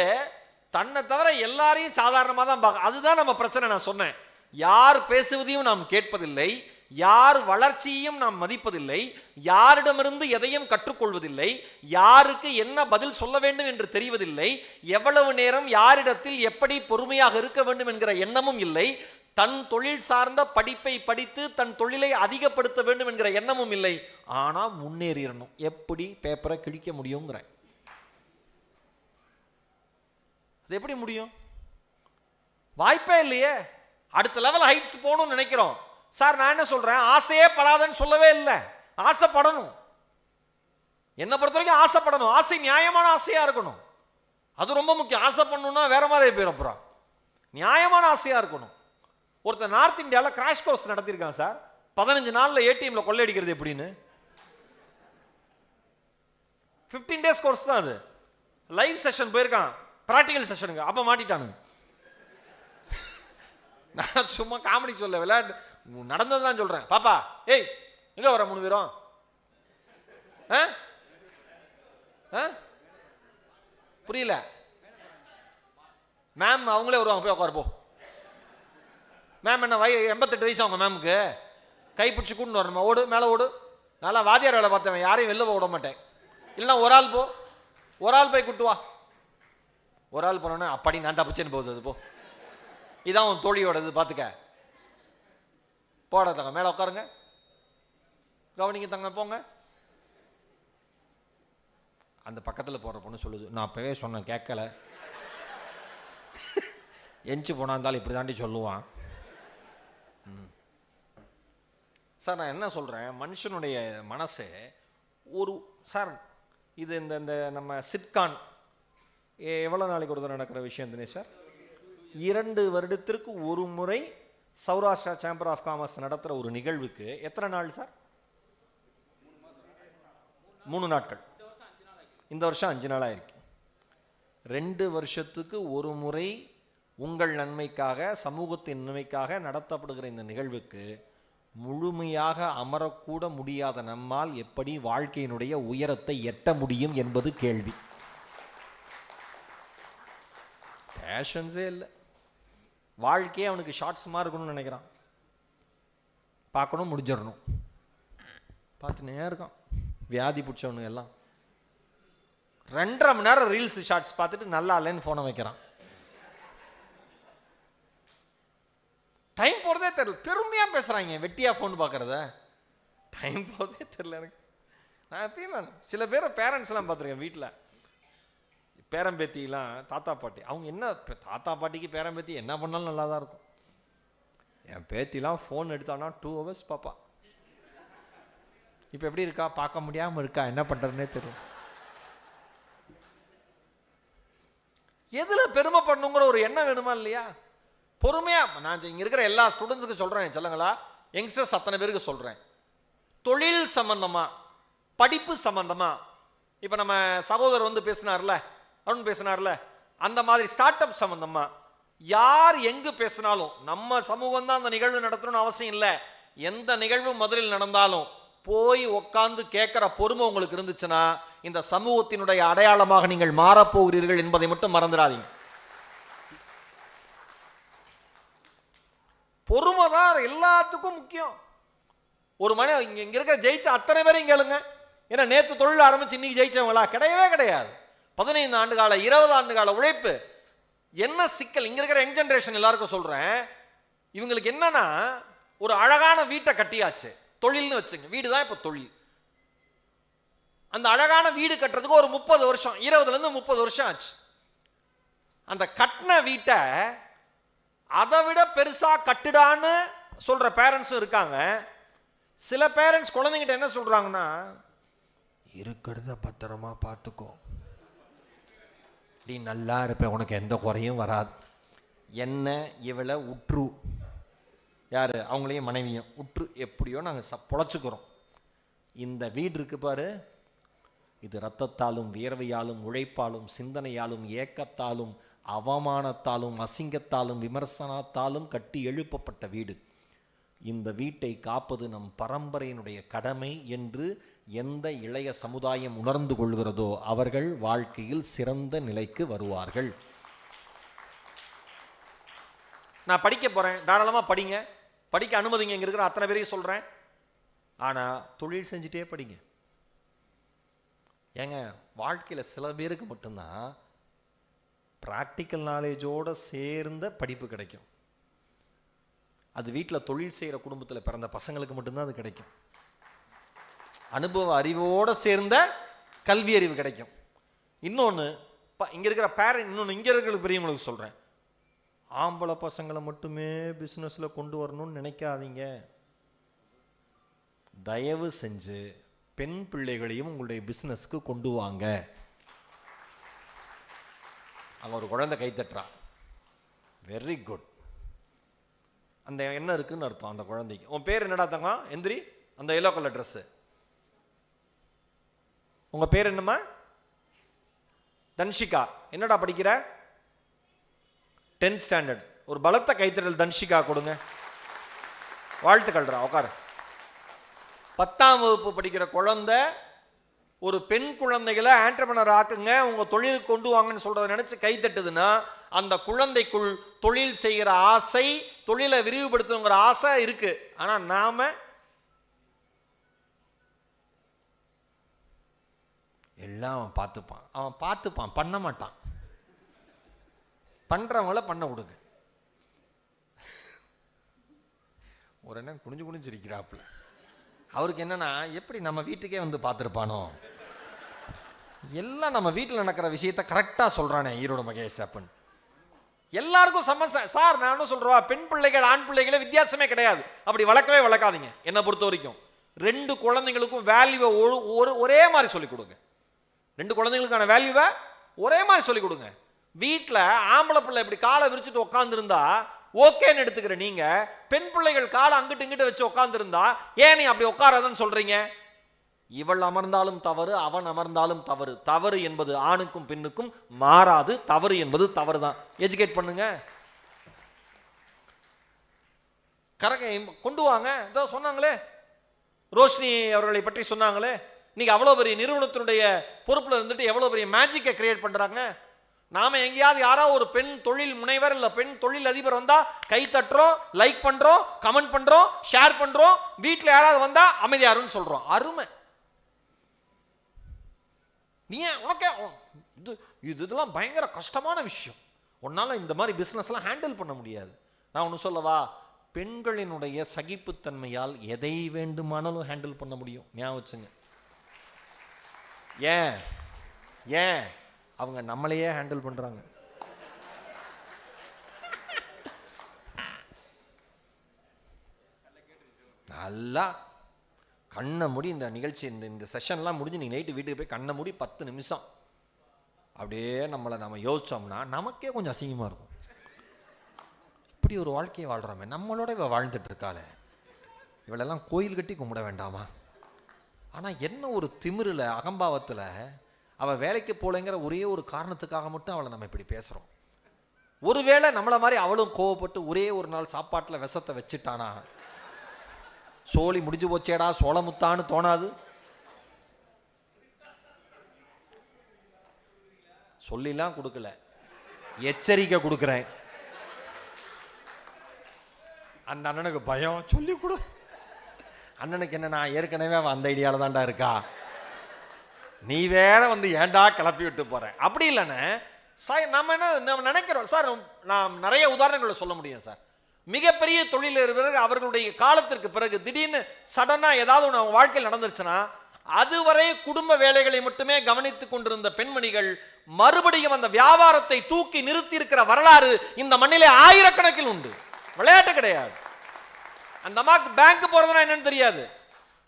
தன்னை தவிர எல்லாரையும் சாதாரணமாக தான் பார்க்க. அதுதான் நம்ம பிரச்சனை. நான் சொன்னேன், யார் பேசுவதையும் நாம் கேட்பதில்லை, யார் வளர்ச்சியையும் நாம் மதிப்பதில்லை, யாரிடமிருந்து எதையும் கற்றுக்கொள்வதில்லை, யாருக்கு என்ன பதில் சொல்ல வேண்டும் என்று தெரிவதில்லை, எவ்வளவு நேரம் யாரிடத்தில் எப்படி பொறுமையாக இருக்க வேண்டும் என்கிற எண்ணமும் இல்லை, தன் தொழில் சார்ந்த படிப்பை படித்து தன் தொழிலை அதிகப்படுத்த வேண்டும் என்கிற எண்ணமும் இல்லை. ஆனால் முன்னேறிடணும். எப்படி பேப்பரை கிழிக்க முடியுங்கிற, அது எப்படி முடியும்? வாய்ப்பே இல்லையே. அடுத்த லெவல் ஹைட்ஸ் போகணும்னு நினைக்கிறோம் சார். நான் என்ன சொல்றேன், ஆசையே படாதன்னு சொல்லவே இல்லை, ஆசைப்படணும். என்னை பொறுத்த வரைக்கும் ஆசைப்படணும். ஆசை நியாயமான ஆசையா இருக்கணும், அது ரொம்ப முக்கியம். ஆசை பண்ணணும்னா வேற மாதிரி போயிடும். அப்புறம் நியாயமான ஆசையா இருக்கணும். ஒருத்தர் நார்த் இந்தியாவில் கிராஷ் கோர்ஸ் நடத்திருக்கான் சார். 15 நாள்ல ஏடிஎம்ல கொள்ளையடிக்கிறது எப்படின்னு. 15 days கோர்ஸ் தான் அது. லைவ் செஷன் போயிருக்கான், பிராக்டிகல் செஷனுக்கு. அப்ப மாட்டிட்டானுங்க. நான் சும்மா காமெடி சொல்ல, விளையாட்டு நடந்ததுதான் சொல்றேன். பாப்பா, ஏய் எங்க வர 3 பேரும்? புரியல மேம். அவங்களே வருவாங்க, போய் உட்காரு போ. மேம் என்ன 88 வயசு அவங்க மேமுக்கு. கைப்பிடிச்சு கூட்டு வரணுமா? ஓடு, மேலே ஓடு. நல்லா வாத்தியார் வேலை பார்த்தவன், யாரையும் வெளில விட மாட்டேன். இல்லைன்னா ஒரு ஆள் போ, ஒரு ஆள் போய் கூட்டு வா. ஒரு ஆள் போனோன்னா அப்படி நான் தப்பிச்சேன்னு போகுது. அது போ, இதான் உன் தோழியோடது, பார்த்துக்க. போட தங்க, மேலே உட்காருங்க, கவனிங்க தங்க, போங்க. அந்த பக்கத்தில் போகிற பொண்ணு சொல்லுது, நான் அப்பவே சொன்னேன் கேட்கல. எஞ்சி போனா இருந்தாலும் இப்படி தாண்டி சொல்லுவான். சார் நான் என்ன சொல்கிறேன், மனுஷனுடைய மனசு ஒரு சார் இது இந்த நம்ம சிட்கான் எவ்வளோ நாளைக்கு ஒரு தடவை நடக்கிற விஷயம் தினேஷ் சார்? 2 வருடத்திற்கு ஒரு முறை சௌராஷ்டிரா சேம்பர் ஆஃப் காமர்ஸ் நடத்துகிற ஒரு நிகழ்வுக்கு எத்தனை நாள் சார்? 3 நாட்கள். இந்த வருஷம் 5 நாளாக இருக்கு. 2 வருஷத்துக்கு ஒரு முறை உங்கள் நன்மைக்காக, சமூகத்தின் நன்மைக்காக நடத்தப்படுகிற இந்த நிகழ்வுக்கு முழுமையாக அமரக்கூட முடியாத நம்மால் எப்படி வாழ்க்கையினுடைய உயரத்தை எட்ட முடியும் என்பது கேள்வி. பேஷன்ஸே இல்லை. வாழ்க்கையே அவனுக்கு ஷார்ட்ஸ்மாக இருக்கணும்னு நினைக்கிறான். பார்க்கணும், முடிஞ்சிடணும், பார்த்துனே இருக்கான். வியாதி பிடிச்சவனு எல்லாம் 2.5 மணி நேரம் ரீல்ஸ் ஷார்ட்ஸ் பார்த்துட்டு நல்லா இல்லைன்னு ஃபோனை வைக்கிறான். டைம் போகிறதே தெரியல. பெருமையாக பேசுகிறாங்க, வெட்டியாக ஃபோன் பார்க்குறத. டைம் போகிறதே தெரியல எனக்கு. நான் எப்பயும் சில பேர் பேரண்ட்ஸ்லாம் பார்த்துருக்கேன் வீட்டில். பேரம்பேத்திலாம் தாத்தா பாட்டி, அவங்க என்ன தாத்தா பாட்டிக்கு பேரம்பேத்தி என்ன பண்ணாலும் நல்லா தான் இருக்கும். என் பேத்திலாம் ஃபோன் எடுத்தானா 2 hours பாப்பா. இப்போ எப்படி இருக்கா, பார்க்க முடியாமல் இருக்கா, என்ன பண்ணுறதுனே தெரியும். எதில் பெருமை பண்ணுங்கிற ஒரு எண்ணம் வேணுமா இல்லையா? பொறுமையாக நான் இங்கே இருக்கிற எல்லா ஸ்டூடெண்ட்ஸுக்கு சொல்கிறேன், சொல்லுங்களா, யங்ஸ்டர்ஸ் அத்தனை பேருக்கு சொல்கிறேன். தொழில் சம்பந்தமாக, படிப்பு சம்பந்தமாக, இப்போ நம்ம சகோதரர் வந்து பேசினார்ல, அருண் பேசினார்ல, அந்த மாதிரி ஸ்டார்ட் அப் சம்பந்தமாக யார் எங்கு பேசினாலும், நம்ம சமூகம் தான் அந்த நிகழ்வு நடத்தணும்னு அவசியம் இல்லை. எந்த நிகழ்வு மதுரையில் நடந்தாலும் போய் உட்கார்ந்து கேட்குற பொறுமை உங்களுக்கு இருந்துச்சுன்னா இந்த சமூகத்தினுடைய அடையாளமாக நீங்கள் மாறப்போகிறீர்கள் என்பதை மட்டும் மறந்துடாதீங்க. பொறுமை தான் எல்லாத்துக்கும் முக்கியம். ஒரு மணி இங்க இருக்கிற ஜெயிச்ச அத்தனை பேரையும் கேளுங்க, ஏன்னா நேற்று தொழில் ஆரம்பிச்சு இன்னைக்கு ஜெயிச்சவங்களா? கிடையவே கிடையாது. 15 ஆண்டு கால 20 ஆண்டு கால உழைப்பு. என்ன சிக்கல் இங்க இருக்கிற யங் ஜெனரேஷன் எல்லாருக்கும் சொல்றேன், இவங்களுக்கு என்னன்னா ஒரு அழகான வீட்டை கட்டியாச்சு, தொழில்னு வச்சுங்க, வீடு தான் இப்போ தொழில். அந்த அழகான வீடு கட்டுறதுக்கு ஒரு 30 வருஷம், 20லேருந்து 30 வருஷம் ஆச்சு. அந்த கட்டின வீட்டை அதை விட பெருசா கட்டுடான்னு சொல்ற பேரண்ட்ஸும் இருக்காங்க. சில பேரண்ட்ஸ் குழந்தைங்கிட்ட என்ன சொல்றாங்கன்னா, இருக்கிறத பத்திரமா பார்த்துக்கோ, நீ நல்லா இருப்ப, உனக்கு எந்த குறையும் வராது, என்ன இவளை உற்று, யாரு அவங்களையும் மனைவியும் உற்று எப்படியோ நாங்கள் பொழைச்சுக்கிறோம். இந்த வீடு இருக்கு பாரு, இது இரத்தத்தாலும் வியர்வையாலும் உழைப்பாலும் சிந்தனையாலும் ஏக்கத்தாலும் அவமானத்தாலும் அசிங்கத்தாலும் விமர்சனத்தாலும் கட்டி எழுப்பப்பட்ட வீடு. இந்த வீட்டை காப்பது நம் பரம்பரையினுடைய கடமை என்று எந்த இளைய சமுதாயம் உணர்ந்து கொள்கிறதோ அவர்கள் வாழ்க்கையில் சிறந்த நிலைக்கு வருவார்கள். நான் படிக்க போறேன், தாராளமாக படிங்க, படிக்க அனுமதிங்க, இங்க இருக்கிற அத்தனை பேரையும் சொல்றேன். ஆனா தொழில் செஞ்சுட்டே படிங்க. ஏங்க, வாழ்க்கையில் சில பேருக்கு மட்டும்தான் ப்ராக்டிக்கல் நாலேஜோடு சேர்ந்த படிப்பு கிடைக்கும். அது வீட்டில் தொழில் செய்கிற குடும்பத்தில் பிறந்த பசங்களுக்கு மட்டும்தான் அது கிடைக்கும். அனுபவ அறிவோடு சேர்ந்த கல்வி அறிவு கிடைக்கும். இன்னொன்று, இங்கே இருக்கிற பேரண்ட், இன்னொன்று இங்கே இருக்கிற பெரியவங்களுக்கு சொல்கிறேன், ஆம்பளை பசங்களை மட்டுமே பிஸ்னஸில் கொண்டு வரணும்னு நினைக்காதீங்க. தயவு செஞ்சு பெண் பிள்ளைகளையும் உங்களுடைய பிஸ்னஸ்க்கு கொண்டு வாங்க. அங்கே ஒரு குழந்தை கை தட்டுறா, வெரி குட். அந்த என்ன இருக்குன்னு அர்த்தம் அந்த குழந்தைக்கு. உன் பேர் என்னடா தங்க? எந்திரி. அந்த எல்லோ கலர் ட்ரெஸ்ஸு, உங்க பேர் என்னம்மா? தன்ஷிகா. என்னடா படிக்கிற? 10th standard. ஒரு பலத்த கைத்தட்டல் தன்ஷிகா கொடுங்க. வாழ்த்துக்கள்ரா, உட்காரு. 10ஆம் வகுப்பு படிக்கிற குழந்தை ஒரு பெண் குழந்தைகளை ஆண்டர்பிரனர் ஆக்குங்க, உங்க தொழிலுக்கு கொண்டு வாங்கன்னு சொல்றதை நினைச்சு கை தட்டுதுன்னா அந்த குழந்தைக்குள் தொழில் செய்கிற ஆசை, தொழிலை விரிவுபடுத்தணுங்கிற ஆசை இருக்கு. ஆனா நாம எல்லாம் அவன் பார்த்துப்பான், பண்ண மாட்டான். பண்றவங்கள பண்ண விடுங்க. ஒரு என்ன குனிஞ்சு குனிஞ்சிருக்கிறாப்புல. அவருக்கு என்னன்னா, எப்படி நம்ம வீட்டுக்கே வந்து பார்த்துருப்பானோ, எல்லாம் நம்ம வீட்டில் நடக்கிற விஷயத்த கரெக்டாக சொல்கிறானே ஈரோடு மகேஷ் அப்பன். எல்லாருக்கும் சமச சார். நான் என்ன சொல்கிறேன், பெண் பிள்ளைகள் ஆண் பிள்ளைகளே வித்தியாசமே கிடையாது. அப்படி வளர்க்கவே வளர்க்காதீங்க. என்னை பொறுத்த வரைக்கும் 2 குழந்தைங்களுக்கும் வேல்யூவை ஒரே மாதிரி சொல்லிக் கொடுங்க. 2 குழந்தைங்களுக்கான வேல்யூவை ஒரே மாதிரி சொல்லிக் கொடுங்க. வீட்டில் ஆம்பளை பிள்ளை இப்படி காலை விரிச்சுட்டு உட்காந்துருந்தா ஓகேன்னு எடுத்துக்கிற நீங்க, பெண் பிள்ளைகள் காலை அங்கிட்டு இங்கிட்டு வச்சு உட்காந்துருந்தா ஏன் நீ அப்படி உட்காராதன்னு சொல்றீங்க? இவள் அமர்ந்தாலும் தவறு, அவன் அமர்ந்தாலும் தவறு. தவறு என்பது ஆணுக்கும் பெண்ணுக்கும் மாறாது. தவறு என்பது தவறு தான். எஜுகேட் பண்ணுங்க. கரகை கொண்டு வாங்க. இதோ சொன்னாங்களே, ரோஷினி அவர்களை பற்றி சொன்னாங்களே, இன்னைக்கு அவ்வளோ பெரிய நிறுவனத்தினுடைய பொறுப்பில் இருந்துட்டு எவ்வளோ பெரிய மேஜிக்கை கிரியேட் பண்ணுறாங்க. நாம எங்கேயாவது யாராவது ஒரு பெண் தொழில் முனைவர் இல்லை பெண் தொழில் அதிபர் வந்தா கை தட்டுறோம், லைக் பண்றோம், கமெண்ட் பண்றோம், ஷேர் பண்றோம். வீட்டில் யாராவது வந்தா அமைதியாருன்னு சொல்றோம். அருமை. நீ உனக்கே இதெல்லாம் பயங்கர கஷ்டமான விஷயம். உன்னால இந்த மாதிரி பிசினஸ்லாம் ஹேண்டில் பண்ண முடியாது. நான் ஒன்று சொல்லவா, பெண்களினுடைய சகிப்புத்தன்மையால் எதை வேண்டுமானாலும் ஹேண்டில் பண்ண முடியும். ஞாபகம் வச்சுங்க. ஏன் அவங்க நம்மளையே ஹேண்டில் பண்றாங்க. நல்லா கண்ணை மூடி இந்த நிகழ்ச்சி, இந்த செஷன்லாம் முடிஞ்சு நீங்கள் நைட்டு வீட்டுக்கு போய் கண்ணை மூடி 10 நிமிஷம் அப்படியே நம்ம யோசிச்சோம்னா நமக்கே கொஞ்சம் அசிங்கமாக இருக்கும். இப்படி ஒரு வாழ்க்கையை வாழ்கிறோமே, நம்மளோட இவ வாழ்ந்துட்டு இருக்காளே, இவளெல்லாம் கோயில் கட்டி கும்பிட வேண்டாமா? ஆனால் என்ன ஒரு திமிரில் அகம்பாவத்தில் அவள் வேலைக்கு போகலைங்கிற ஒரே ஒரு காரணத்துக்காக மட்டும் அவளை நம்ம இப்படி பேசுகிறோம். ஒருவேளை நம்மளை மாதிரி அவளும் கோவப்பட்டு ஒரே ஒரு நாள் சாப்பாட்டில் விஷத்தை வச்சுட்டானா, சோழி முடிஞ்சு போச்சேடா சோளமுத்தான்னு தோணாது? சொல்லிலாம் கொடுக்கல, எச்சரிக்கை கொடுக்குறேன். அந்த அண்ணனுக்கு பயம், சொல்லி கொடு. அண்ணனுக்கு என்ன, நான் ஏற்கனவே அவன் அந்த ஐடியாவில் தான்டா இருக்கா, நீ வேற வந்து ஏன்டா கிளப்பி விட்டு போற. அப்படி இல்லைன்னு நம்ம நினைக்கிறோம் சார். நான் நிறைய உதாரணங்களை சொல்ல முடியும் சார். மிகப்பெரிய தொழிலதிபர்கள் அவர்களுடைய காலத்திற்கு பிறகு திடீர்னு சடனா ஏதாவது ஒன்று அவங்க வாழ்க்கையில் நடந்துருச்சுன்னா, அதுவரை குடும்ப வேலைகளை மட்டுமே கவனித்துக் கொண்டிருந்த பெண்மணிகள் மறுபடியும் அந்த வியாபாரத்தை தூக்கி நிறுத்தி இருக்கிற வரலாறு இந்த மண்ணிலே ஆயிரக்கணக்கில் உண்டு. விளையாட்டு கிடையாது. அந்த அம்மாக்கு பேங்க் போறதுன்னா என்னன்னு தெரியாது,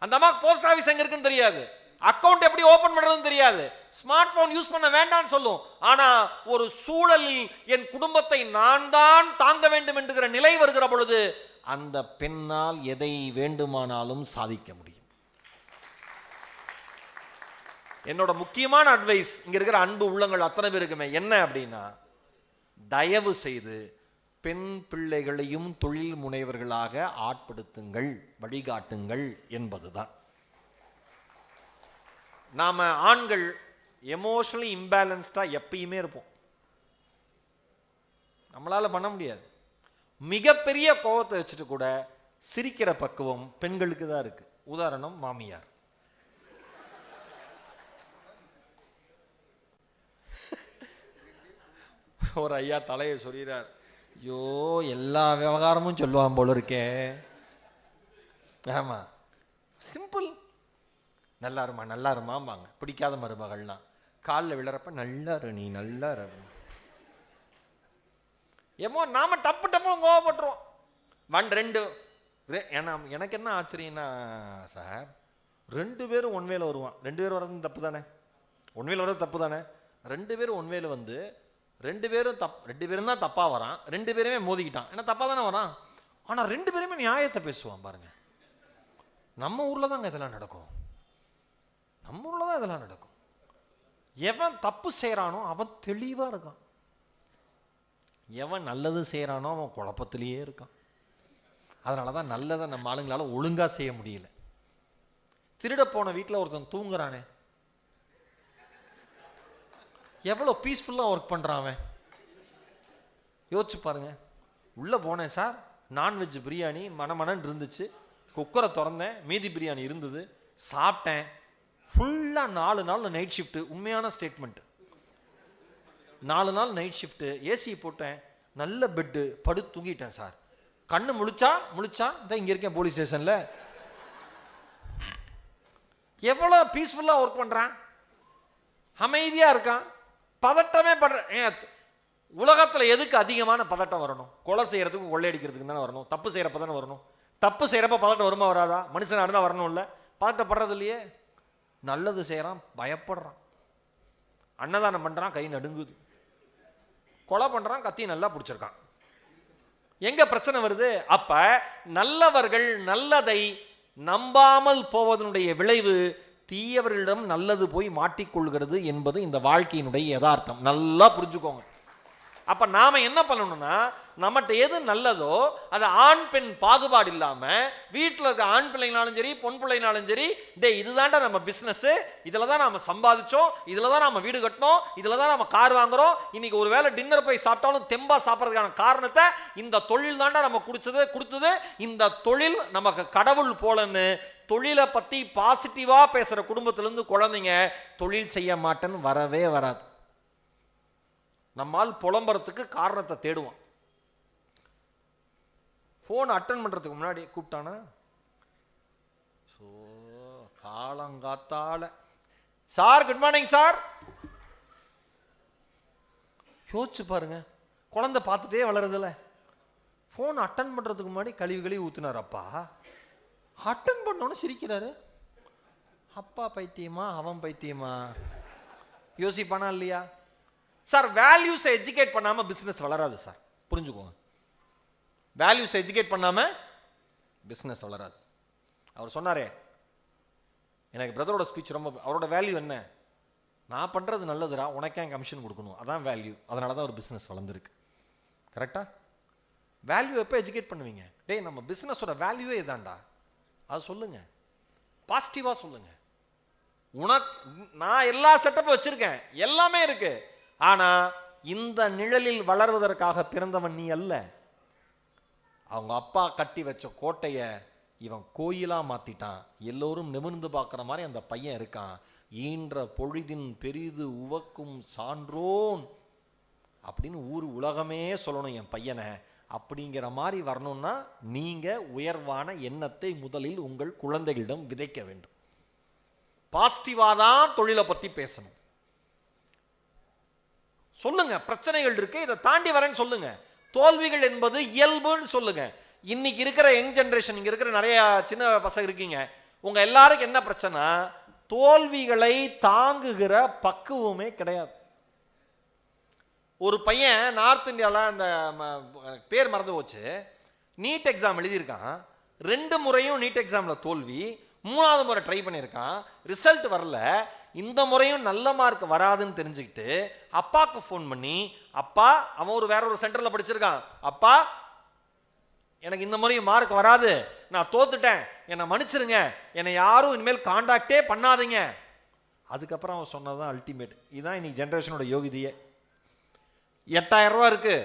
அந்த அம்மாக்கு போஸ்ட் ஆஃபீஸ் எங்க இருக்குன்னு தெரியாது, அக்கவுண்ட் எப்படி ஓபன் பண்றதுன்னு தெரியாது, ஸ்மார்ட் போன் யூஸ் பண்ண வேண்டாம்னு சொல்லும். ஆனா ஒரு சூழலில் என் குடும்பத்தை நான் தான் தாங்க வேண்டும் என்கிற நிலை வருகிற பொழுது அந்த பெண்ணால் எதை வேண்டுமானாலும் சாதிக்க முடியும். என்னோட முக்கியமான அட்வைஸ் இங்க இருக்கிற அன்பு உள்ளங்கள் அத்தனை பேருக்குமே என்ன அப்படின்னா, தயவு செய்து பெண் பிள்ளைகளையும் தொழில் முனைவர்களாக ஆட்படுத்துங்கள், வழிகாட்டுங்கள் என்பதுதான். நாம ஆண்கள் எமோஷனலி இம்பேலன்ஸ்டா எப்பயுமே இருப்போம். நம்மளால பண்ண முடியாது. மிகப்பெரிய கோபத்தை வச்சுட்டு கூட சிரிக்கிற பக்குவம் பெண்களுக்கு தான் இருக்கு. உதாரணம் மாமியார். ஒரு ஐயா தலையை சொல்கிறார், ஐயோ எல்லா விவகாரமும் சொல்லுவான் போல இருக்கே. ஆமா, சிம்பிள். நல்லா இருமா நல்லா இருமாம்பாங்க பிடிக்காத மருமகள்லாம். காலில் விழறப்ப நல்லா இரு நீ நல்லா இரு. ஏமோ நாம டப்பு டப்பு கோவப்பட்டுருவோம். ரெண்டு ஏன்னா எனக்கு என்ன ஆச்சரியன்னா சார், 2 பேரும் ஒன்வேல வருவான். 2 பேர் வர்றது தப்பு தானே, ஒன்வேல வர்றது தப்பு தானே. 2 பேரும் ஒன்வேல வந்து 2 பேரும் தான் தப்பா வரான். 2 பேருமே மோதிக்கிட்டான். ஏன்னா தப்பா தானே வரான். ஆனா 2 பேருமே நியாயத்தை பேசுவான் பாருங்க. நம்ம ஊர்ல தாங்க இதெல்லாம் நடக்கும். நம்ம ஊர்ல தான் இதெல்லாம் நடக்கும். எவன் தப்பு செய்யறானோ அவன் தெளிவா இருக்கான். எவன் நல்லது செய்யறானோ அவன் குழப்பத்திலேயே இருக்கான். அதனாலதான் நல்லதை நம்ம ஆளுங்களால ஒழுங்கா செய்ய முடியல. திருட போன வீட்டில் ஒருத்தன் தூங்குறானே, எவ்வளோ பீஸ்ஃபுல்லாக ஒர்க் பண்ணுறான் அவன். யோசிச்சு பாருங்க. உள்ளே போனேன் சார், நான்வெஜ் பிரியாணி மணமணன்னு இருந்துச்சு. குக்கரை திறந்தேன், மீதி பிரியாணி இருந்தது, சாப்பிட்டேன். ஃபுல்லாக 4 நாள் நைட் ஷிஃப்ட்டு. உண்மையான ஸ்டேட்மெண்ட். 4 நாள் நைட் ஷிஃப்ட்டு. ஏசி போட்டேன், நல்ல பெட்டு, படுத்து தூங்கிட்டேன் சார். கண்ணு முழிச்சா தான் இங்கே இருக்கேன் போலீஸ் ஸ்டேஷனில். எவ்வளோ பீஸ்ஃபுல்லாக ஒர்க் பண்ணுறான், அமைதியாக இருக்கான், பதட்டமே படுற. உலகத்தில் எதுக்கு அதிகமான பதட்டம் வரணும்? கொலை செய்யறதுக்கும் கொள்ளையடிக்கிறதுக்கு தானே வரணும். தப்பு செய்யறப்ப தானே வரணும். தப்பு செய்யறப்ப பதட்டம் வருமா வராதா? மனுஷன் நடந்தா வரணும் இல்லை? பதட்டப்படுறது இல்லையே. நல்லது செய்யறான், பயப்படுறான். அன்னதானம் பண்றான், கை நடுங்குது. கொலை பண்றான், கத்தி நல்லா பிடிச்சிருக்கான். எங்க பிரச்சனை வருது? அப்ப நல்லவர்கள் நல்லதை நம்பாமல் போவதனுடைய விளைவு தீயவர்களிடம் நல்லது போய் மாட்டிக்கொள்கிறது என்பது இந்த வாழ்க்கையினுடைய யதார்த்தம். நல்லா புரிஞ்சுக்கோங்க. அப்ப நாம என்ன பண்ணணும்னா, நம்மகிட்ட எது நல்லதோ அது ஆண் பெண் பாகுபாடு இல்லாம, வீட்டில் இருக்க ஆண் பிள்ளைங்களாலும் சரி பொன் பிள்ளைங்களாலும் சரி, இதுதான்டா நம்ம பிசினஸ், இதுல தான் நாம சம்பாதிச்சோம், இதுல தான் நாம வீடு கட்டணும், இதுல தான் நாம கார் வாங்குறோம், இன்னைக்கு ஒரு வேளை டின்னர் போய் சாப்பிட்டாலும் தெம்பா சாப்பிட்றதுக்கான காரணத்தை இந்த தொழில் தான்டா நம்ம கொடுத்தது. இந்த தொழில் நமக்கு கடவுள் போலன்னு தொழிலை பத்தி பாசிட்டிவா பேசுற குடும்பத்திலிருந்து குழந்தைங்க தொழில் செய்ய மாட்டேன்னு வரவே வராது. நம்மால் புலம்புறதுக்கு காரணத்தை தேடுவான். போன் அட்டன் பண்றதுக்கு முன்னாடி கூப்பிட்டானா, காலங்காத்தால சார் குட் மார்னிங் சார். யோசிச்சு பாருங்க, குழந்தை பார்த்துட்டே வளருதுல. போன் அட்டன் பண்றதுக்கு முன்னாடி கழுவி ஊத்துனார் அப்பா. அட்டன் பண்ணோன்னு சிரிக்கிறாரு. அப்பா பைத்தியமா அவன் பைத்தியமா? யோசிப்பானா இல்லையா சார்? வேல்யூஸ் எஜுகேட் பண்ணாம பிசினஸ் வளராது சார், புரிஞ்சுக்கோங்க. வேல்யூஸ் எஜுகேட் பண்ணாம பிசினஸ் வளராது. அவர் சொன்னாரே, எனக்கு பிரதரோட ஸ்பீச் ரொம்ப, அவரோட வேல்யூ என்ன? நான் பண்றது நல்லதுடா, உனக்கே கமிஷன் கொடுக்கணும், அதான் வேல்யூ. அதனால தான் ஒரு பிசினஸ் வளர்ந்துருக்கு. கரெக்டா? வேல்யூ எப்போ எஜுகேட் பண்ணுவீங்க? நம்ம பிசினஸோட வேல்யூவே இதான்டா, அது சொல்லுங்க, பாசிட்டிவா சொல்லுங்க. நான் எல்லா செட்டப்பும் வச்சிருக்கேன், எல்லாமே இருக்கு. ஆனா இந்த நிழலில் வளர்வதற்காக பிறந்தவன் நீ அல்ல. அவங்க அப்பா கட்டி வச்ச கோட்டைய இவன் கோயிலா மாத்திட்டான். எல்லோரும் நிமிர்ந்து பார்க்கிற மாதிரி அந்த பையன் இருக்கான். ஈன்ற பொழுதின் பெரிது உவக்கும் சான்றோன் அப்படின்னு ஊர் உலகமே சொல்லணும் என் பையனை. அப்படிங்கிற மாதிரி வரணும்னா நீங்க உயர்வான எண்ணத்தை முதலில் உங்கள் குழந்தைகளிடம் விதைக்க வேண்டும். பாசிட்டிவா தான் தொழிலை பத்தி பேசணும். சொல்லுங்க, பிரச்சனைகள் இருக்கு, இதை தாண்டி வரேன்னு சொல்லுங்க. தோல்விகள் என்பது இயல்புன்னு சொல்லுங்க. இன்னைக்கு இருக்கிற யங் ஜெனரேஷன், இங்க இருக்கிற நிறைய சின்ன பசங்க இருக்கீங்க, உங்க எல்லாருக்கும் என்ன பிரச்சனை? தோல்விகளை தாங்குகிற பக்குவமே கிடையாது. ஒரு பையன் நார்த் இந்தியாவில், அந்த பேர் மறந்து போச்சு, நீட் எக்ஸாம் எழுதியிருக்கான். 2 முறையும் நீட் எக்ஸாம்ல தோல்வி. 3வது முறை ட்ரை பண்ணியிருக்கான், ரிசல்ட் வரல. இந்த முறையும் நல்ல மார்க் வராதுன்னு தெரிஞ்சுக்கிட்டு அப்பாவுக்கு ஃபோன் பண்ணி, அப்பா, அவன் வேற ஒரு சென்டர்ல படிச்சிருக்கான், அப்பா எனக்கு இந்த முறையும் மார்க் வராது, நான் தோத்துட்டேன், என்னை மன்னிச்சிருங்க, என்னை யாரும் இனிமேல் காண்டாக்டே பண்ணாதீங்க அதுக்கப்புறம் அவன் சொன்னதான் அல்டிமேட். இதுதான் இன்னைக்கு ஜென்ரேஷனோட யோகிதையே. 8000 ரூபா இருக்கு,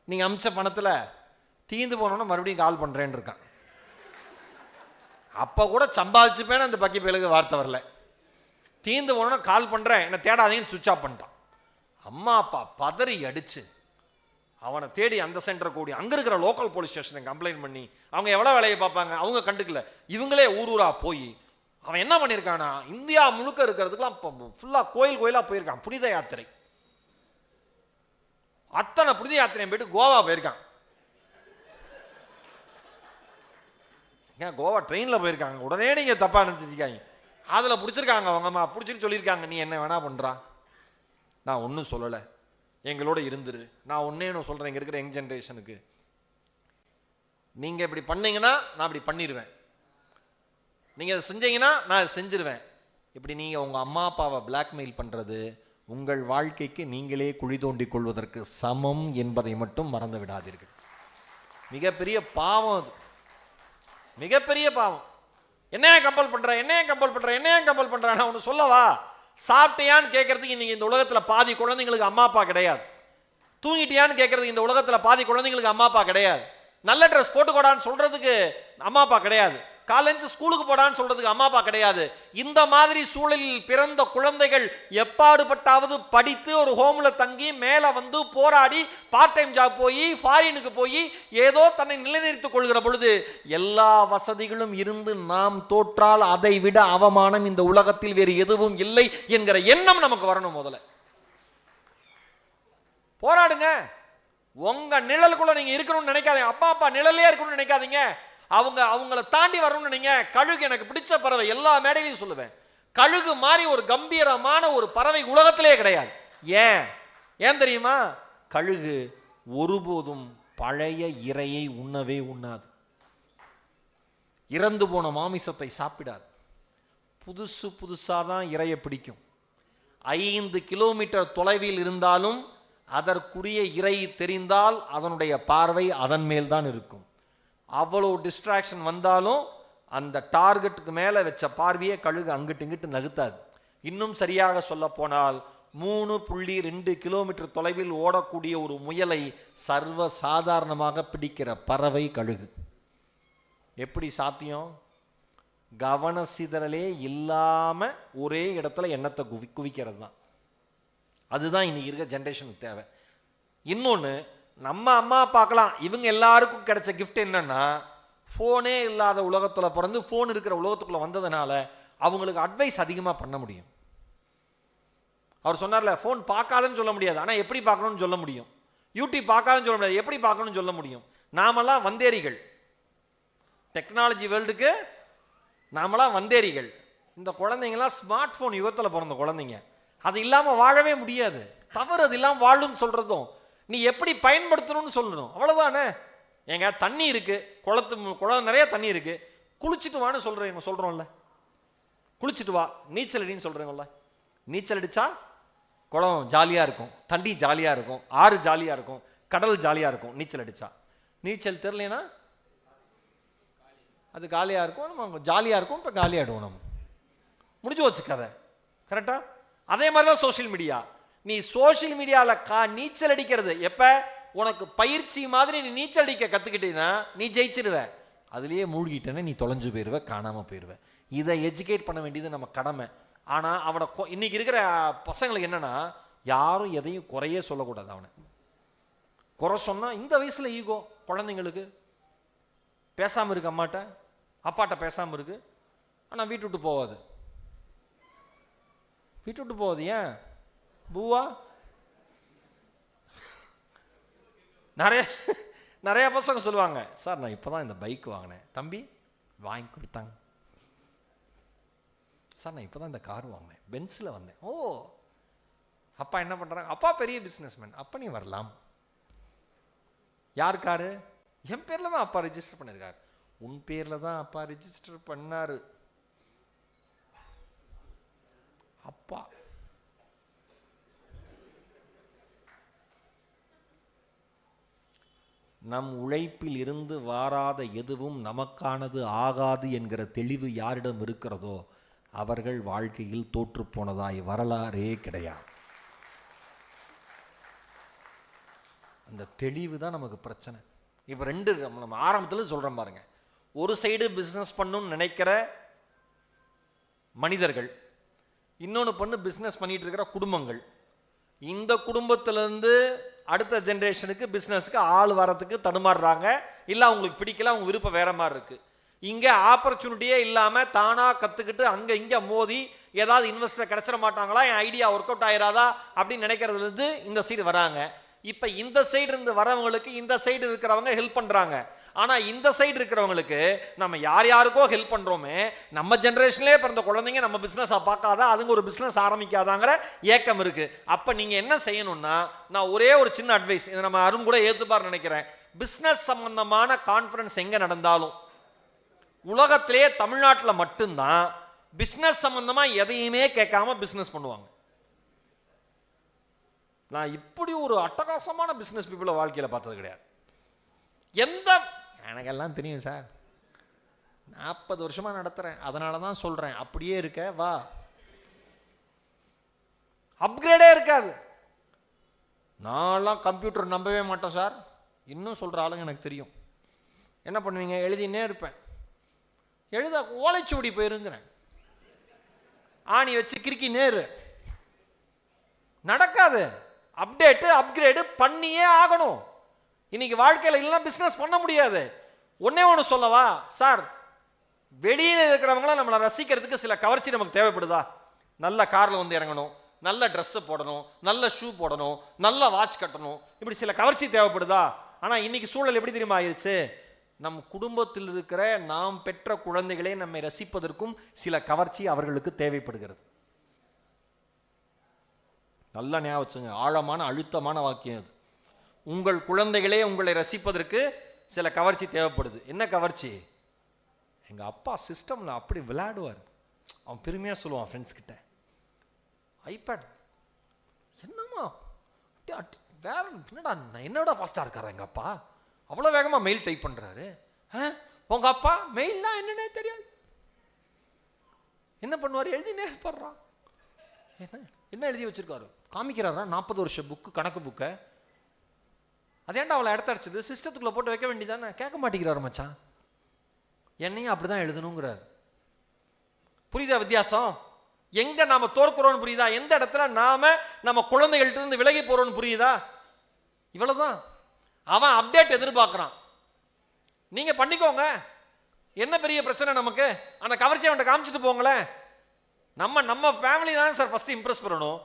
நீங்க அமிச்ச பணத்துல தீந்து போனோன்னா மறுபடியும் கால் பண்றேன்னு இருக்கான். அப்ப கூட சம்பாதிச்சுப்பேன்னு அந்த பக்கி பேலுக்கு வார்த்தை வரல. தீந்து போனோன்னா கால் பண்றேன், என்ன தேடாதீங்கன்னு சுவிட்ச் ஆஃப் பண்ணிட்டான். அம்மா அப்பா பதறி அடிச்சு அவனை தேடி அந்த சென்டர் கூடி அங்க இருக்கிற லோக்கல் போலீஸ் ஸ்டேஷன் கம்ப்ளைண்ட் பண்ணி, அவங்க எவ்வளவு வேலையை பார்ப்பாங்க, அவங்க கண்டுக்கல, இவங்களே ஊர் ஊரா போய் அவன் என்ன பண்ணியிருக்கானா, இந்தியா முழுக்க இருக்கிறதுக்குலாம் ஃபுல்லா கோயில் கோயிலா போயிருக்கான். புனித யாத்திரை, அத்தனை புனித யாத்திரையும் போயிட்டு கோவா போயிருக்கான். கோவா ட்ரெயின்ல போயிருக்காங்க. உடனே நீங்க தப்பா நினைச்சிருக்காங்க, அதுல பிடிச்சிருக்காங்க. அவங்க அம்மா பிடிச்சிட்டு சொல்லியிருக்காங்க, நீ என்ன வேணா பண்றா, நான் ஒன்றும் சொல்லலை, எங்களோட இருந்துரு. நான் ஒன்னே சொல்றேன், இங்க இருக்கிற யங் ஜென்ரேஷனுக்கு, நீங்க இப்படி பண்ணீங்கன்னா நான் இப்படி பண்ணிடுவேன், நீங்க அதை செஞ்சீங்கன்னா நான் அதை செஞ்சிருவேன். இப்படி நீங்க உங்க அம்மா அப்பாவை பிளாக்மெயில் பண்றது உங்கள் வாழ்க்கைக்கு நீங்களே குழி தோண்டிக் கொள்வதற்கு சமம் என்பதை மட்டும் மறந்து விடாதீர்கள். மிகப்பெரிய பாவம் அது, மிகப்பெரிய பாவம். என்னையா கம்பல் பண்ற, என்னையா கம்பல் பண்ற, என்னையா கம்பல் பண்ற, நான் ஒன்று சொல்லவா, சாப்பிட்டியான்னு கேட்கறதுக்கு இன்னைக்கு இந்த உலகத்துல பாதி குழந்தைங்களுக்கு அம்மா அப்பா கிடையாது. தூங்கிட்டியான்னு கேட்கறதுக்கு இந்த உலகத்துல பாதி குழந்தைங்களுக்கு அம்மா அப்பா கிடையாது. நல்ல ட்ரெஸ் போட்டுக்கோடான்னு சொல்றதுக்கு அம்மா அப்பா கிடையாது. காலேஜ் ஸ்கூலுக்கு போடான்னு சொல்றதுக்கு அம்மா அப்பா கிடையாது. இந்த மாதிரி சூழலில் பிறந்த குழந்தைகள் எப்பாடுபட்டாவது படித்து ஒரு ஹோம்ல தங்கி மேல வந்து போராடி பார்ட் டைம் ஜாப் போய் ஃபாரினுக்கு போய் ஏதோ தன்னை நிலைநிறுத்திக் கொள்கிற பொழுது எல்லா வசதிகளும் இருந்து நாம் தோற்றால் அதை விட அவமானம் இந்த உலகத்தில் வேறு எதுவும் இல்லை என்கிற எண்ணம் நமக்கு வரணும். முதல்ல போராடுங்க. உங்க நிழலுக்குள்ள நீங்க இருக்கணும்னு நினைக்காதீங்க. அப்பா அப்பா நிழலே இருக்கணும்னு நினைக்காதீங்க. அவங்கள தாண்டி வரணும்னு நினைங்க. கழுகு எனக்கு பிடிச்ச பறவை, எல்லா மேடையிலையும் சொல்லுவேன், கழுகு மாதிரி ஒரு கம்பீரமான ஒரு பறவை உலகத்திலே கிடையாது. ஏன் தெரியுமா? கழுகு ஒருபோதும் பழைய இரையை உண்ணவே உண்ணாது, இறந்து போன மாமிசத்தை சாப்பிடாது, புதுசு புதுசா தான் இரையை பிடிக்கும். 5 கிலோமீட்டர் தொலைவில் இருந்தாலும் அதற்குரிய இறை தெரிந்தால் அதனுடைய பார்வை அதன் மேல் தான் இருக்கும். அவ்வளோ டிஸ்ட்ராக்ஷன் வந்தாலும் அந்த டார்கெட்டுக்கு மேலே வச்ச பார்வையே கழுகு அங்கிட்டு இங்கிட்டு நகுத்தாது. இன்னும் சரியாக சொல்ல போனால் 3.2 கிலோமீட்டர் தொலைவில் ஓடக்கூடிய ஒரு முயலை சர்வ சாதாரணமாக பிடிக்கிற பறவை கழுகு. எப்படி சாத்தியம்? கவன சிதறலே இல்லாம ஒரே இடத்துல எண்ணத்தை குவிக்கிறது தான். அதுதான் இன்னைக்கு இருக்க ஜென்ரேஷனுக்கு தேவை. இன்னொன்று, நம்ம அம்மா அப்பாக்கலாம் இவங்க எல்லாருக்கும் கிடைச்ச கிஃப்ட் என்னன்னா, ஃபோனே இல்லாத உலகத்தில் பிறந்து ஃபோன் இருக்கிற உலகத்துக்குள்ள வந்ததுனால அவங்களுக்கு அட்வைஸ் அதிகமாக பண்ண முடியும். அவர் சொன்னார்ல, ஃபோன் பார்க்காதுன்னு சொல்ல முடியாது, ஆனால் எப்படி பார்க்கணும்னு சொல்ல முடியும். யூடியூப் பார்க்காதுன்னு சொல்ல முடியாது, எப்படி பார்க்கணும்னு சொல்ல முடியும். நாமெல்லாம் வந்தேரிகள், டெக்னாலஜி வேர்ல்டுக்கு நாமெல்லாம் வந்தேரிகள். இந்த குழந்தைங்களாம் ஸ்மார்ட் ஃபோன் யுகத்தில் பிறந்த குழந்தைங்க, அது இல்லாமல் வாழவே முடியாது. தவறு அது இல்லாமல் வாழும்னு சொல்றதும் நீ எப்படி பயன்படுத்தணும்னு சொல்லணும், அவ்வளவுதானே. ஏங்க தண்ணி இருக்கு, குளம் நிறைய தண்ணி இருக்கு, குளிச்சுட்டு வான்னு சொல்றோம்ல, குளிச்சுட்டு வா, நீச்சல் அடின்னு சொல்றீங்கல்ல. நீச்சல் அடிச்சா குளம் ஜாலியா இருக்கும், தண்ணி ஜாலியா இருக்கும், ஆறு ஜாலியா இருக்கும், கடல் ஜாலியா இருக்கும். நீச்சல் அடிச்சா, நீச்சல் தெரியலனா அது காலியா இருக்கும், நம்ம ஜாலியா இருக்கும், இப்போ காலியாடுவோம், நம்ம முடிஞ்சு வச்சு கதை. கரெக்டா? அதே மாதிரி தான் சோசியல் மீடியா. நீ சோசியல் மீடியாவில் நீச்சல் அடிக்கிறது எப்ப? உனக்கு பயிற்சி மாதிரி நீ நீச்சல் அடிக்க கத்துக்கிட்டீங்கன்னா நீ ஜெயிச்சிருவ. அதுலயே மூழ்கிட்டேன்னா நீ தொலைஞ்சு போயிருவ, காணாம போயிருவ. இதை எஜுகேட் பண்ண வேண்டியது நம்ம கடமை. ஆனா அவனை இன்னைக்கு இருக்கிற பசங்களுக்கு என்னன்னா, யாரும் எதையும் குறையே சொல்லக்கூடாது. அவனை குறை சொன்னா இந்த வயசுல ஈகோ குழந்தைங்களுக்கு. பேசாம இருக்கு அம்மாட்ட, அப்பாட்ட பேசாம இருக்கு, ஆனா வீட்டு விட்டு போவாது. வீட்டு விட்டு போகுது. ஏன் பூவா? நிறைய பசங்க சொல்லுவாங்க, சார் நான் இப்பதான் இந்த பைக் வாங்கினேன், தம்பி வாங்கி கொடுத்தாங்க. சார் நான் இப்பதான் இந்த கார் வாங்கினேன், பென்ஸ்ல வந்தேன். ஓ, அப்பா என்ன பண்றாங்க? அப்பா பெரிய பிசினஸ்மேன். அப்ப நீ வரலாம். யார் காரு? என் பேர்ல தான் அப்பா ரெஜிஸ்டர் பண்ணிருக்காரு. உன் பேர்ல தான் அப்பா ரெஜிஸ்டர் பண்ணாரு. அப்பா நம் உழைப்பில் இருந்து வாராத எதுவும் நமக்கானது ஆகாது என்கிற தெளிவு யாரிடம் இருக்கிறதோ அவர்கள் வாழ்க்கையில் தோற்று போனதாய் வரலாறே கிடையாது. அந்த தெளிவு தான் நமக்கு பிரச்சனை. இப்போ ரெண்டு நம்ம ஆரம்பத்தில் சொல்கிறோம் பாருங்க, ஒரு சைடு பிஸ்னஸ் பண்ணணும்னு நினைக்கிற மனிதர்கள், இன்னொன்று பண்ணு பிஸ்னஸ் பண்ணிட்டு இருக்கிற குடும்பங்கள். இந்த குடும்பத்திலேருந்து அடுத்த ஜென்ரேஷனுக்கு பிஸ்னஸுக்கு ஆள் வரத்துக்கு தடுமாறுறாங்க. இல்லை அவங்களுக்கு பிடிக்கல, அவங்க விருப்பம் வேற மாதிரி இருக்குது. இங்கே ஆப்பர்ச்சுனிட்டியே இல்லாமல் தானாக கற்றுக்கிட்டு அங்கே இங்கே மோதி ஏதாவது இன்வெஸ்டர் கிடைச்சிட மாட்டாங்களா, என் ஐடியா ஒர்க் அவுட் ஆயிராதா அப்படின்னு நினைக்கிறதுலேருந்து இந்த சைடு வராங்க. இப்போ இந்த சைடு இருந்து வரவங்களுக்கு இந்த சைடு இருக்கிறவங்க ஹெல்ப் பண்ணுறாங்க. ஆனால் இந்த சைடு இருக்கிறவங்களுக்கு நம்ம யார் யாருக்கோ ஹெல்ப் பண்ணுறோமே, நம்ம ஜென்ரேஷன்லேயே பிறந்த குழந்தைங்க நம்ம பிஸ்னஸாக பார்க்காதா, அதுங்க ஒரு பிஸ்னஸ் ஆரம்பிக்காதாங்கிற ஏக்கம் இருக்குது. அப்போ நீங்கள் என்ன செய்யணும்னா, நான் ஒரே ஒரு சின்ன அட்வைஸ், இதை நம்ம அருண் கூட ஏற்றுப்பார் நினைக்கிறேன். பிஸ்னஸ் சம்பந்தமான கான்ஃபரன்ஸ் எங்கே நடந்தாலும் உலகத்திலேயே தமிழ்நாட்டில் மட்டும்தான் பிஸ்னஸ் சம்பந்தமாக எதையுமே கேட்காம பிஸ்னஸ் பண்ணுவாங்க. நான் இப்படி ஒரு அட்டகாசமான பிஸ்னஸ் பீப்புளை வாழ்க்கையில் பார்த்தது கிடையாது. எனக்கெல்லாம் தெரியும் சார், 40 வருஷமா நடத்துறேன், அதனால தான் சொல்றேன். அப்படியே இருக்க வா, அப்கிரேடே இருக்காது. நான்லாம் கம்ப்யூட்டர் நம்பவே மாட்டேன் சார். இன்னும் சொல்ற ஆளுங்க எனக்கு தெரியும். என்ன பண்ணுவீங்க, எழுதினே இருப்பேன். எழுத ஓலைச்சுவடி போயிருங்கிறேன், ஆணி வச்சு கிறுக்கி நேரு நடக்காது. அப்டேட்டு அப்கிரேடு பண்ணியே ஆகணும். இன்னைக்கு வாழ்க்கையில் இல்லைன்னா பிஸ்னஸ் பண்ண முடியாது. ஒன்னே ஒன்று சொல்லவா சார், வெளியில் இருக்கிறவங்களாம் நம்மளை ரசிக்கிறதுக்கு சில கவர்ச்சி நமக்கு தேவைப்படுதா? நல்ல காரில் வந்து இறங்கணும், நல்ல ட்ரெஸ்ஸு போடணும், நல்ல ஷூ போடணும், நல்ல வாட்ச் கட்டணும், இப்படி சில கவர்ச்சி தேவைப்படுதா? ஆனால் இன்னைக்கு சூழல் எப்படி தெரியுமா ஆயிடுச்சு, நம் குடும்பத்தில் இருக்கிற நாம் பெற்ற குழந்தைகளே நம்மை ரசிப்பதற்கும் சில கவர்ச்சி அவர்களுக்கு தேவைப்படுகிறது. நல்லா ஞாபகம் வச்சுங்க, ஆழமான அழுத்தமான வாக்கியம் அது. உங்கள் குழந்தைகளே உங்களை ரசிப்பதற்கு சில கவர்ச்சி தேவைப்படுது. என்ன கவர்ச்சி? எங்கள் அப்பா சிஸ்டமில் அப்படி விளையாடுவார், அவன் பெருமையாக சொல்லுவான் ஃப்ரெண்ட்ஸ் கிட்ட, ஐபேட் என்னம்மா வேற என்னடா என்னோட ஃபாஸ்ட்டாக இருக்காரா எங்கள் அப்பா, அவ்வளோ வேகமாக மெயில் டைப் பண்ணுறாரு. உங்கள் அப்பா மெயில்னா என்னன்னே தெரியாது, என்ன பண்ணுவார், எழுதினே படுறான். என்ன எழுதி வச்சிருக்காரு காமிக்கிறாரா, 40 வருஷம் புக்கு, கணக்கு புக்கை. அதேண்டா அவளை இடத்த அடிச்சது, சிஸ்டத்துக்குள்ள போட்டு வைக்க வேண்டியதானே, கேட்க மாட்டேங்கிறாரு மச்சான். என்னையும் அப்படிதான் எழுதணுங்கிறார். புரியுதா வித்தியாசம்? எங்க நாம தோற்கிறோம்னு புரியுதா? எந்த இடத்துல நாம நம்ம குழந்தைகள்ட்ட இருந்து விலகி போறோம்னு புரியுதா? இவ்வளவுதான். அவன் அப்டேட் எதிர்பார்க்கிறான், நீங்க பண்ணிக்கோங்க, என்ன பெரிய பிரச்சனை நமக்கு, அந்த கவர்ச்சி அவன்கிட்ட காமிச்சிட்டு போங்களேன். நம்ம ஃபேமிலி தானே சார் ஃபர்ஸ்ட் இம்ப்ரெஸ் பண்ணணும்.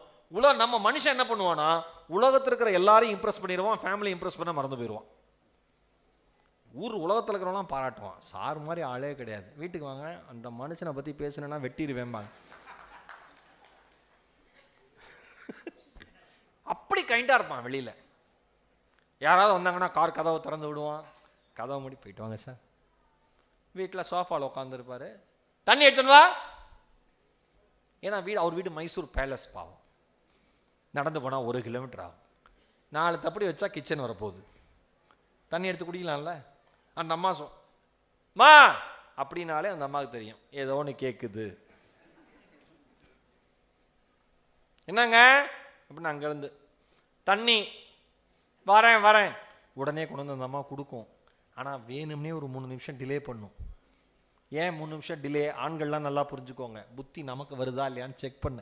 நம்ம மனுஷன் என்ன பண்ணுவானா, உலகத்தில் இருக்கிற எல்லாரையும் இம்ப்ரெஸ் பண்ணிடுவான், ஃபேமிலி இம்ப்ரெஸ் பண்ண மறந்து போயிடுவான். ஊர் உலகத்தில் இருக்கிறவங்களாம் பாராட்டுவான், சார் மாதிரி ஆளே கிடையாது, வீட்டுக்கு வாங்க அந்த மனுஷனை பற்றி பேசுனா வெட்டிடுவேம்பாங்க. அப்படி கைண்டாக இருப்பான். வெளியில் யாராவது வந்தாங்கன்னா கார் கதவை திறந்து விடுவான், கதவை மூடி போயிட்டு வாங்க சார். வீட்டில் சோஃபாவில் உட்காந்துருப்பாரு, தண்ணி எடுத்துன்னு வா. ஏன்னா அவர் வீடு மைசூர் பேலஸ், பாவம் நடந்து போனால் 1 கிலோமீட்டர் ஆகும். 4 தப்படி வச்சா கிச்சன் வரப்போகுது, தண்ணி எடுத்து குடிக்கலாம்ல. அந்த அம்மா மா அப்படின்னாலே அந்த அம்மாவுக்கு தெரியும் ஏதோ ஒன்று கேட்குது. என்னங்க அப்படின்னு அங்கேருந்து தண்ணி வரேன் உடனே கொண்டு வந்து அந்த அம்மா கொடுக்கும். ஆனால் வேணும்னே ஒரு 3 நிமிஷம் டிலே பண்ணும். ஏன் 3 நிமிஷம் டிலே? ஆண்கள்லாம் நல்லா புரிஞ்சுக்கோங்க, புத்தி நமக்கு வருதா இல்லையான்னு செக் பண்ண.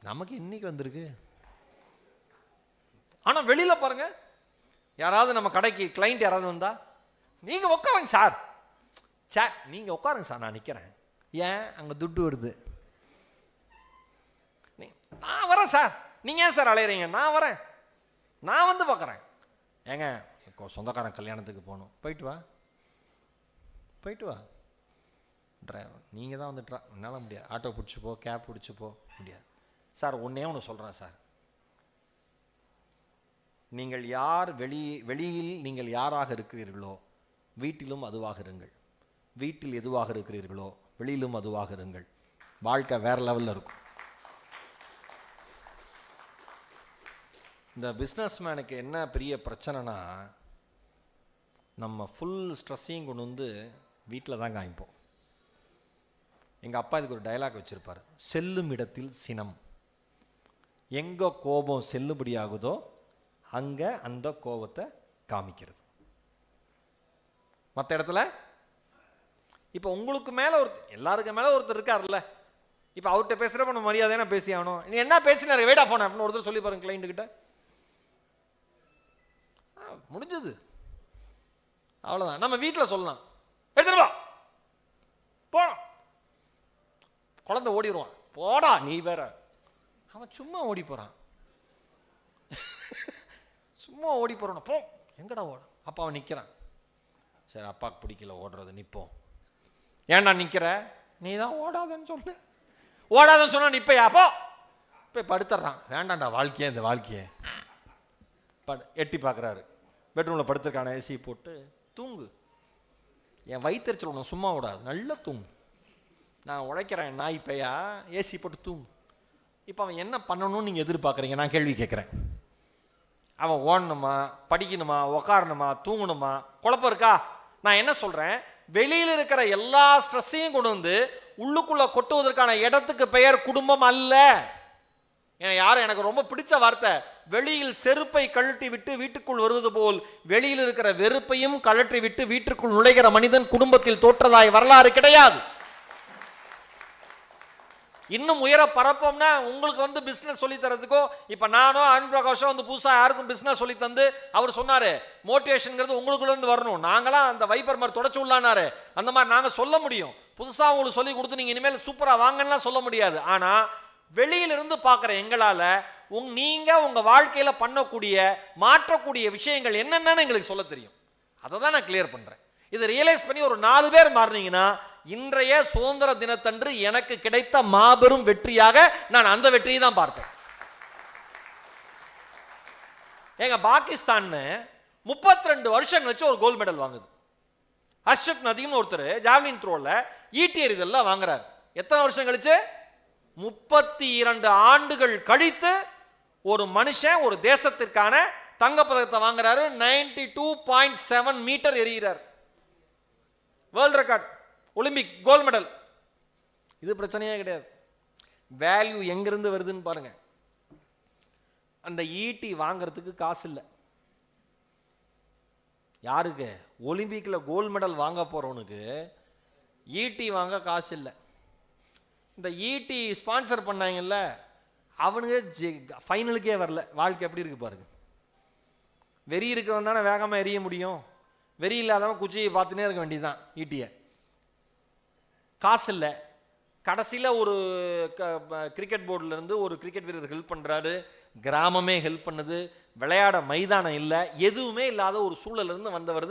நமக்கு இன்னைக்கு வந்திருக்கு. ஆனால் வெளியில் பாருங்க, யாராவது நம்ம கடைக்கு கிளைண்ட் யாராவது வந்தா, நீங்கள் உட்காருங்க சார், நீங்கள் உட்காருங்க சார், நான் நிற்கிறேன். ஏன்? அங்கே துட்டு வருது. நான் வரேன் சார், நீங்கள் ஏன் சார் அலையிறீங்க? நான் வரேன், நான் வந்து பார்க்குறேன். ஏங்க சொந்தக்காரன் கல்யாணத்துக்கு போகணும், போயிட்டு வா. டிரைவர் நீங்கள் தான் வந்து என்னால் முடியாது, ஆட்டோ பிடிச்சிப்போ, கேப் பிடிச்சிப்போ முடியாது சார். ஒன்றே ஒன்று சொல்கிறேன் சார், நீங்கள் யார் வெளியில் நீங்கள் யாராக இருக்கிறீர்களோ வீட்டிலும் அதுவாக இருங்கள். வீட்டில் எதுவாக இருக்கிறீர்களோ வெளியிலும் அதுவாக இருங்கள். வாழ்க்கை வேற லெவலில் இருக்கும். இந்த பிஸ்னஸ்மேனுக்கு என்ன பெரிய பிரச்சனைனா, நம்ம ஃபுல் ஸ்ட்ரெஸ்ஸையும் கொண்டு வந்து வீட்டில் தான் காமிப்போம். எங்கள் அப்பா இதுக்கு ஒரு டயலாக் வச்சுருப்பார், செல்லும் இடத்தில் சினம். எங்கே கோபம் செல்லுபடி ஆகுதோ அங்கே அந்த கோபத்தை காமிக்கிறது. மற்ற இடத்துல இப்போ உங்களுக்கு மேலே ஒருத்தர், எல்லாருக்கு மேலே ஒருத்தர் இருக்கார்ல, இப்போ அவர்கிட்ட பேசுகிறப்ப நம்ம மரியாதையான பேசி ஆகணும். நீ என்ன பேசினாரு, வெயிட் ஆஃப் பண்ண அப்படின்னு ஒருத்தர் சொல்லி பாருங்க கிளைண்ட்டுக்கிட்ட, முடிஞ்சது, அவ்வளோதான். நம்ம வீட்டில் சொல்லலாம், எடுத்துட்டு வா போ, குழந்தை ஓடிடுவான், போடா நீ வேற, அவன் சும்மா ஓடி போகிறான், சும்மா ஓடி போகிறான், போ எங்கடா ஓட, அப்பா அவன் நிற்கிறான், சரி அப்பாவுக்கு பிடிக்கல ஓடுறது, நிற்போம். ஏன்டா நிற்கிற, நீ தான் ஓடாதன்னு சொன்ன, ஓடாதன்னு சொன்னா நிற்பையா, போ போய் படுத்துறான், வேண்டாண்டா வாழ்க்கையே இந்த வாழ்க்கையே, எட்டி பார்க்குறாரு, பெட்ரூமில் படுத்துருக்கான, ஏசி போட்டு தூங்கு, என் வயிற்றுச்சல் ஒன்று சும்மா விடாது, நல்லா தூங்கு, நான் உழைக்கிறேன் நாய் பையா, ஏசி போட்டு தூங்கு. இப்போ அவன் என்ன பண்ணணும்னு நீங்கள் எதிர்பார்க்குறீங்க, நான் கேள்வி கேட்குறேன். அவன் ஓடணுமா, படிக்கணுமா, உக்காரணுமா, தூங்கணுமா, குழப்பம் இருக்கா? நான் என்ன சொல்கிறேன், வெளியில் இருக்கிற எல்லா ஸ்ட்ரெஸ்ஸையும் கொண்டு வந்து உள்ளுக்குள்ளே கொட்டுவதற்கான இடத்துக்கு பெயர் குடும்பம் அல்ல. யாரும் எனக்கு ரொம்ப பிடிச்ச வார்த்தை, வெளியில் செருப்பை கழட்டி விட்டு வீட்டுக்குள் வருவது போல் வெளியில் இருக்கிற வெறுப்பையும் கழற்றி விட்டு வீட்டுக்குள் நுழைகிற மனிதன் குடும்பத்தில் தோற்றதாய் வரலாறு கிடையாது. இன்னும் உயர பரப்போம்னா உங்களுக்கு வந்து பிசினஸ் சொல்லி தரதுக்கோ, இப்ப நானோ அருண் பிரகாஷோ வந்து புதுசா யாருக்கும் பிசினஸ் சொல்லி தந்து அவர் சொன்னாரு மோட்டிவேஷன்ங்கிறது உங்களுக்குள்ள இருந்து வரணும், நாங்களாம் அந்த வைப்பர் மாதிரி தொடச்சு உள்ளானாரு, அந்த மாதிரி நாங்க சொல்ல முடியும். புதுசா உங்களுக்கு சொல்லி கொடுத்து நீங்க இனிமேல் சூப்பரா வாங்கன்னா சொல்ல முடியாது. ஆனா வெளியிலிருந்து பார்க்குற எங்களால் நீங்க உங்க வாழ்க்கையில பண்ணக்கூடிய மாற்றக்கூடிய விஷயங்கள் என்னென்னு எங்களுக்கு சொல்ல தெரியும். அதை தான் நான் கிளியர் பண்றேன். இதை ரியலைஸ் பண்ணி ஒரு 4 பேர் மாறினீங்கன்னா இன்றைய சுதந்திர தினத்தன்று எனக்கு கிடைத்த மாபெரும் வெற்றியாக நான் அந்த வெற்றியை தான் பார்ப்பேன். எங்க பாகிஸ்தான் 32 வருஷம் கழிச்சு ஒரு கோல்டு மெடல் வாங்குது. ஹர்ஷத் நதீம்னு ஒருத்தர் ஜாவ்லின் த்ரோல ஈட்டி எறிதல்ல வாங்குறாரு. எத்தனை வருஷம் கழிச்சு? 32 ஆண்டுகள் கழித்து ஒரு மனுஷன் ஒரு தேசத்திற்கான தங்கப்பதக்கத்தை வாங்குறாரு. 92.7 மீட்டர் எறிகிறார். World record, Olympic gold medal. இது பிரச்சனையே கிடையாது. வேல்யூ எங்கிருந்து வருதுன்னு பாருங்க. அந்த ஈட்டி வாங்கிறதுக்கு காசு இல்லை. யாருக்கு? ஒலிம்பிக்ல கோல்ட் மெடல் வாங்க போறவனுக்கு ஈட்டி வாங்க காசு இல்லை. இந்த ஈட்டி ஸ்பான்சர் பண்ணாங்கல்ல, அவனுங்க ஃபைனலுக்கே வரல. வாழ்க்கை எப்படி இருக்கு பாருங்க. வெறி இருக்கிறவன் தானே வேகமாக எறிய முடியும். வெறி இல்லாதவன் குச்சியை பார்த்துனே இருக்க வேண்டியதுதான். ஈட்டியை காசு இல்லை. கடைசியில் ஒரு கிரிக்கெட் போர்டிலேருந்து ஒரு கிரிக்கெட் வீரர் ஹெல்ப் பண்ணுறாரு, கிராமமே ஹெல்ப் பண்ணுது, விளையாட மைதானம் இல்லை, எதுவுமே இல்லாத ஒரு சூழலிருந்து வந்தவர்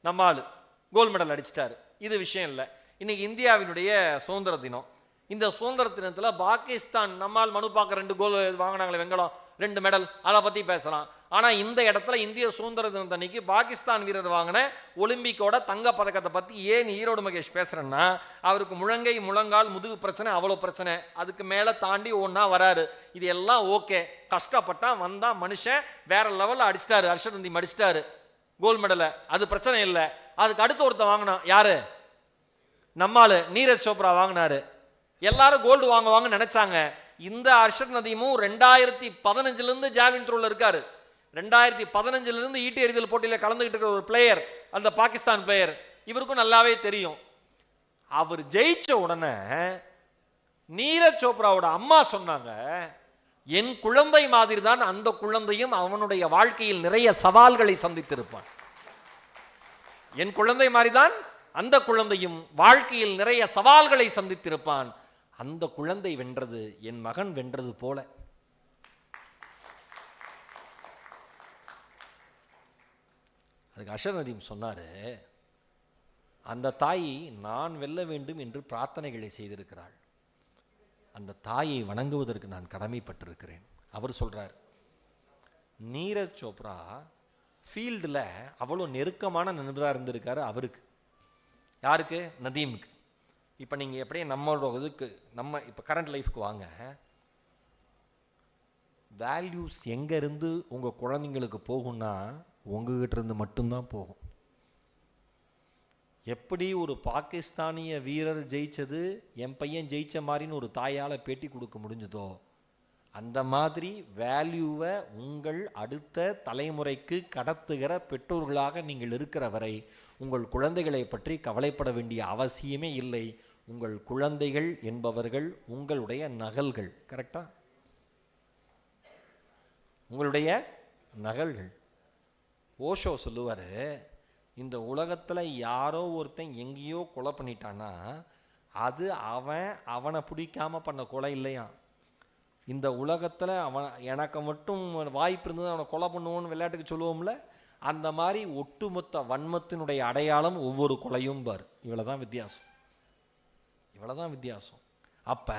நம்ம ஆளு கோல்டு மெடல் அடிச்சிட்டாரு. இது விஷயம் இல்லை. இன்னைக்கு இந்தியாவினுடைய சுதந்திர தினம். இந்த சுதந்திர தினத்தில் பாகிஸ்தான் நம்மால் மனு பார்க்க 2 கோல் வாங்கினாங்களே வெங்கலம், 2 மெடல், அதை பற்றி பேசலாம். ஆனால் இந்த இடத்துல இந்திய சுதந்திர தினத்தன்னைக்கு பாகிஸ்தான் வீரர் வாங்கின ஒலிம்பிக்கோட தங்க பதக்கத்தை பற்றி ஏன் ஈரோடு மகேஷ் பேசுகிறேன்னா, அவருக்கு முழங்கை முழங்கால் முதுகு பிரச்சனை, அவ்வளோ பிரச்சனை, அதுக்கு மேலே தாண்டி ஒன்றா வராரு. இது எல்லாம் ஓகே, கஷ்டப்பட்டான் வந்தான் மனுஷன், வேற லெவலில் அடிச்சிட்டாரு. ஹர்ஷத் நதீம் அடிச்சிட்டாரு கோல்டு மெடலை, அது பிரச்சனை இல்லை. அதுக்கு அடுத்து ஒருத்தன் வாங்கினான், யாரு? நம்மால் நீரஜ் சோப்ரா வாங்கினாரு. எல்லாரும் கோல்டு வாங்குவாங்கன்னு நினைச்சாங்க. இந்த ஹர்ஷத் நதீமும் 2015 ஜாவ்லின் த்ரோல இருக்காரு. 2015 ஈட்டி எறிதல் போட்டியில் கலந்துகிட்டு இருக்கிற ஒரு பிளேயர், அந்த பாகிஸ்தான் பிளேயர். இவருக்கும் நல்லாவே தெரியும். அவர் ஜெயிச்ச உடனே நீரஜ் சோப்ராவோட அம்மா சொன்னாங்க, என் குழந்தை மாதிரி தான் அந்த குழந்தையும் அவனுடைய வாழ்க்கையில் நிறைய சவால்களை சந்தித்திருப்பான். என் குழந்தை மாதிரிதான் அந்த குழந்தையும் வாழ்க்கையில் நிறைய சவால்களை சந்தித்திருப்பான். அந்த குழந்தை வென்றது என் மகன் வென்றது போல. அதுக்கு ஹர்ஷத் நதீம் சொன்னாரு, அந்த தாய் நான் வெல்ல வேண்டும் என்று பிரார்த்தனைகளை செய்திருக்கிறாள், அந்த தாயை வணங்குவதற்கு நான் கடமைப்பட்டிருக்கிறேன். அவர் சொல்றார், நீரஜ் சோப்ரா ஃபீல்டில் அவ்வளோ நெருக்கமான நண்பராக இருந்திருக்காரு அவருக்கு. யாருக்கு? நதீமுக்கு. இப்போ நீங்கள் எப்படியே நம்மளோட இதுக்கு நம்ம இப்போ கரண்ட் லைஃப்க்கு வாங்க. வேல்யூஸ் எங்கேருந்து உங்கள் குழந்தைங்களுக்கு போகும்னா உங்ககிட்ட இருந்து மட்டும்தான் போகும். எப்படி ஒரு பாகிஸ்தானிய வீரர் ஜெயிச்சது என் பையன் ஜெயிச்ச மாதிரின்னு ஒரு தாயால் பேட்டி கொடுக்க முடிஞ்சதோ, அந்த மாதிரி வேல்யூவை உங்கள் அடுத்த தலைமுறைக்கு கடத்துகிற பெற்றோர்களாக நீங்கள் இருக்கிற வரை உங்கள் குழந்தைகளை பற்றி கவலைப்பட வேண்டிய அவசியமே இல்லை. உங்கள் குழந்தைகள் என்பவர்கள் உங்களுடைய நகல்கள். கரெக்டா? உங்களுடைய நகல்கள். ஓஷோ சொல்லுவார், இந்த உலகத்தில் யாரோ ஒருத்தன் எங்கேயோ கொலை பண்ணிட்டான்னா அது அவனை பிடிக்காம பண்ண கொலை இல்லையா. இந்த உலகத்தில் எனக்கு மட்டும் வாய்ப்பு இருந்தது அவனை கொலை பண்ணுவோன்னு விளையாட்டுக்கு சொல்லுவோம்ல, அந்த மாதிரி ஒட்டுமொத்த வன்மத்தினுடைய அடையாளம் ஒவ்வொரு கொலையும் பார். இவ்வளோதான் வித்தியாசம், இவ்வளோதான் வித்தியாசம். அப்போ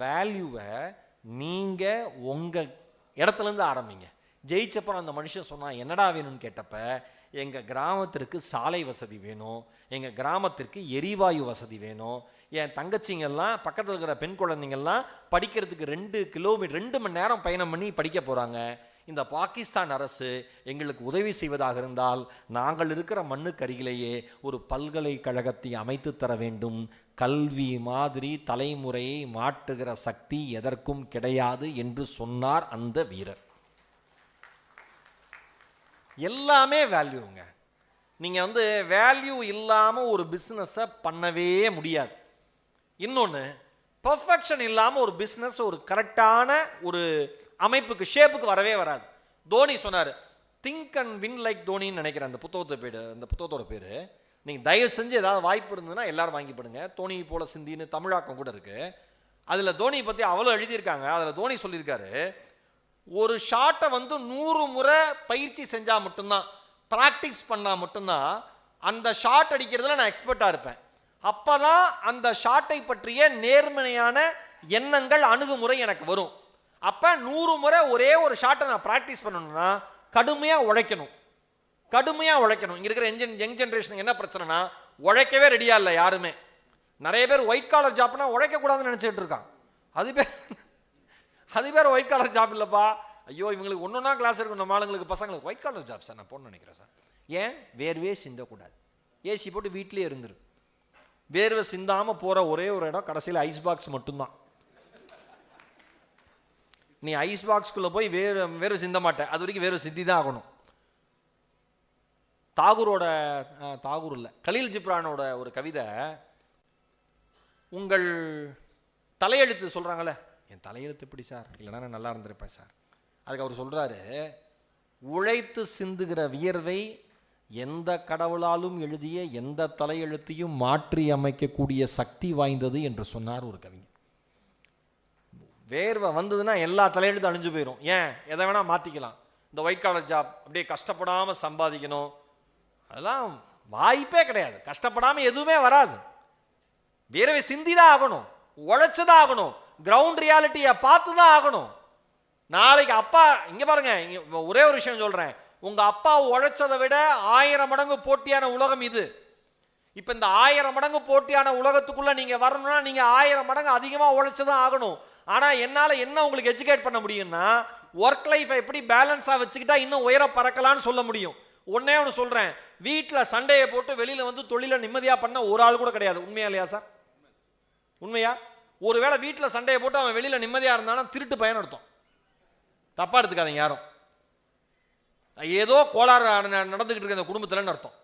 வேல்யூவை நீங்கள் உங்கள் இடத்துலேருந்து ஆரம்பிங்க. ஜெயிச்சப்பறம் அந்த மனுஷன் சொன்னான் என்னடா வேணும்னு கேட்டப்ப, எங்கள் கிராமத்திற்கு சாலை வசதி வேணும், எங்கள் கிராமத்திற்கு எரிவாயு வசதி வேணும், என் தங்கச்சிங்கெல்லாம் பக்கத்தில் இருக்கிற பெண் குழந்தைங்கள்லாம் படிக்கிறதுக்கு 2 மணி நேரம் பயணம் பண்ணி படிக்க போகிறாங்க. இந்த பாகிஸ்தான் அரசு எங்களுக்கு உதவி செய்வதாக இருந்தால் நாங்கள் இருக்கிற மண்ணுக்கு அருகிலேயே ஒரு பல்கலைக்கழகத்தை அமைத்து தர வேண்டும். கல்வி மாதிரி தலைமுறையை மாற்றுகிற சக்தி எதற்கும் கிடையாது என்று சொன்னார் அந்த வீரர். எல்லாமே வேல்யூங்க. நீங்கள் வேல்யூ இல்லாமல் ஒரு பிஸ்னஸை பண்ணவே முடியாது. இன்னொன்று, பர்ஃபெக்ஷன் இல்லாமல் ஒரு பிஸ்னஸ் ஒரு கரெக்டான ஒரு அமைப்புக்கு ஷேப்புக்கு வரவே வராது. தோனி சொன்னார், திங்க் அண்ட் வின் லைக் தோனின்னு நினைக்கிறேன். அந்த புத்தகத்தோட பேர் நீங்கள் தயவு செஞ்சு ஏதாவது வாய்ப்பு இருந்ததுன்னா எல்லாரும் வாங்கி பண்ணுங்க. தோனி போல சிந்தின்னு தமிழாக்கம் கூட இருக்கு. அதில் தோனி பற்றி அவ்வளோ எழுதியிருக்காங்க. அதில் தோனி சொல்லியிருக்காரு, ஒரு ஷாட்டை 100 முறை பயிற்சி செஞ்சால் மட்டும்தான், ப்ராக்டிஸ் பண்ணால் மட்டும்தான் அந்த ஷாட் அடிக்கிறதுல நான் எக்ஸ்பர்ட்டாக இருப்பேன். அப்போ தான் அந்த ஷாட்டை பற்றிய நேர்மறையான எண்ணங்கள் அணுகுமுறை எனக்கு வரும். அப்போ 100 முறை ஒரே ஒரு ஷாட்டை நான் ப்ராக்டிஸ் பண்ணணும்னா கடுமையாக உழைக்கணும், கடுமையாக உழைக்கணும். இங்கே இருக்கிற யங் ஜென்ரேஷனுக்கு என்ன பிரச்சனைனா, உழைக்கவே ரெடியாக இல்லை யாருமே. நிறைய பேர் ஒயிட் காலர் ஜாப்னா உழைக்கக்கூடாதுன்னு நினச்சிட்டு இருக்கான். அது பேர் ஒயிட் காலர் ஜாப் இல்லைப்பா. ஐயோ இவங்களுக்கு ஒன்றா கிளாஸ் இருக்கும், நம்ம ஆளுங்களுக்கு பசங்களுக்கு ஒயிட் காலர் ஜாப் சார் நான் போன்னு நினைக்கிறேன் சார். ஏன்? வேர்வே சிந்தக்கூடாது. ஏசி போட்டு வீட்டிலே இருந்துரு. வேர்வை சிந்தாமல் போகிற ஒரே ஒரு இடம் கடைசியில் ஐஸ் பாக்ஸ் மட்டும்தான். நீ ஐஸ் பாக்ஸ்குள்ளே போய் வேர்வை சிந்த மாட்டேன், அது வரைக்கும் வேர்வை சிந்தி தான் ஆகணும். தாகூர் இல்லை, கலீல் ஜிப்ரானோட ஒரு கவிதை, உங்கள் தலையெழுத்து சொல்கிறாங்களே, என் தலையெழுத்து எப்படி சார், இல்லைனா நான் நல்லா இருந்திருப்பேன் சார். அதுக்கு அவர் சொல்கிறாரு, உழைத்து சிந்துகிற வியர்வை எந்த கடவுளாலும் எழுதிய எந்த தலையெழுத்தையும் மாற்றி அமைக்கக்கூடிய சக்தி வாய்ந்தது என்று சொன்னார் ஒரு கவிஞர். வேர்வை வந்ததுன்னா எல்லா தலையெழுத்தும் அழிஞ்சு போயிடும். ஏன்? எதை வேணால் மாற்றிக்கலாம். இந்த ஒயிட் காலர் ஜாப் அப்படியே கஷ்டப்படாமல் சம்பாதிக்கணும், அதெல்லாம் வாய்ப்பே கிடையாது. கஷ்டப்படாமல் எதுவுமே வராது. வேர்வை சிந்தி தான் ஆகணும், உழைச்சுதான் ஆகணும், கிரவுண்ட் ரியாலிட்டியை பார்த்து தான் ஆகணும். நாளைக்கு அப்பா இங்க பாருங்க, ஒரே ஒரு விஷயம் சொல்றேன், உங்க அப்பா உழைச்சதை விட 1000 மடங்கு போட்டியான உலகம் இது. இப்ப இந்த 1000 மடங்கு போட்டியான உலகத்துக்குள்ள நீங்க வரணும்னா நீங்க 1000 மடங்கு அதிகமா உழைச்சுதான் ஆகணும். ஆனா என்னால என்ன உங்களுக்கு எஜுகேட் பண்ண முடியும்னா, ஒர்க் லைஃபை எப்படி பேலன்ஸா வச்சுக்கிட்டா இன்னும் உயர பறக்கலான்னு சொல்ல முடியும். ஒன்னே ஒன்று சொல்றேன், வீட்டில் சண்டையை போட்டு வெளியில தொழிலை நிம்மதியா பண்ண ஒரு ஆள் கூட கிடையாது. உண்மையா இல்லையா சார்? உண்மையா? ஒருவேளை வீட்டில் சண்டையை போட்டு அவன் வெளியில நிம்மதியா இருந்தானா திருட்டு பயன் அர்த்தம். தப்பா எடுத்துக்காதீங்க யாரும். ஏதோ கோளாறு நடந்துகிட்டு இருக்க அந்த குடும்பத்துலன்னு அர்த்தம்.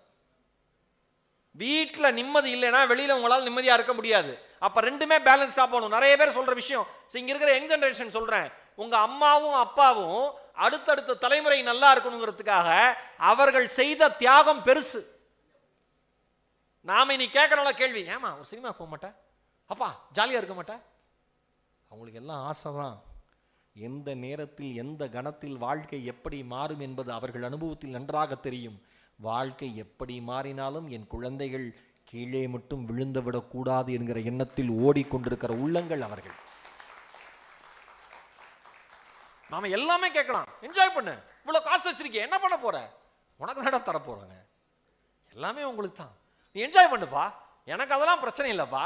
வீட்டில் நிம்மதி இல்லைன்னா வெளியில உங்களால் நிம்மதியா இருக்க முடியாது. அப்ப ரெண்டுமே பேலன்ஸ்டா போகணும். நிறைய பேர் சொல்ற விஷயம், இங்க இருக்கிற யங் ஜெனரேஷன் சொல்றேன், உங்க அம்மாவும் அப்பாவும் அடுத்தடுத்த தலைமுறை நல்லா இருக்கணுங்கிறதுக்காக அவர்கள் செய்த தியாகம் பெருசு. நாம இனி கேட்கறோம்ல கேள்வி, ஏமா ஒரு சினிமா போக மாட்டேன், அப்பா ஜாலியா இருக்க மாட்டேன். அவங்களுக்கு எல்லாம் ஆசைதான். எந்த நேரத்தில் எந்த கணத்தில் வாழ்க்கை எப்படி மாறும் என்பது அவர்கள் அனுபவத்தில் நன்றாக தெரியும். வாழ்க்கை எப்படி மாறினாலும் என் குழந்தைகள் கீழே மட்டும் விழுந்து விடக்கூடாது என்கிற எண்ணத்தில் ஓடிக்கொண்டிருக்கிற உள்ளங்கள் அவர்கள். நாம எல்லாமே கேட்கலாம், என்ஜாய் பண்ணு, இவ்வளவு காசு வச்சிருக்கேன் என்ன பண்ண போற, உனக்கு தான் தர போறாங்க, எல்லாமே உங்களுக்கு தான், நீ என்ஜாய் பண்ணுப்பா, எனக்கு அதெல்லாம் பிரச்சனை இல்லப்பா,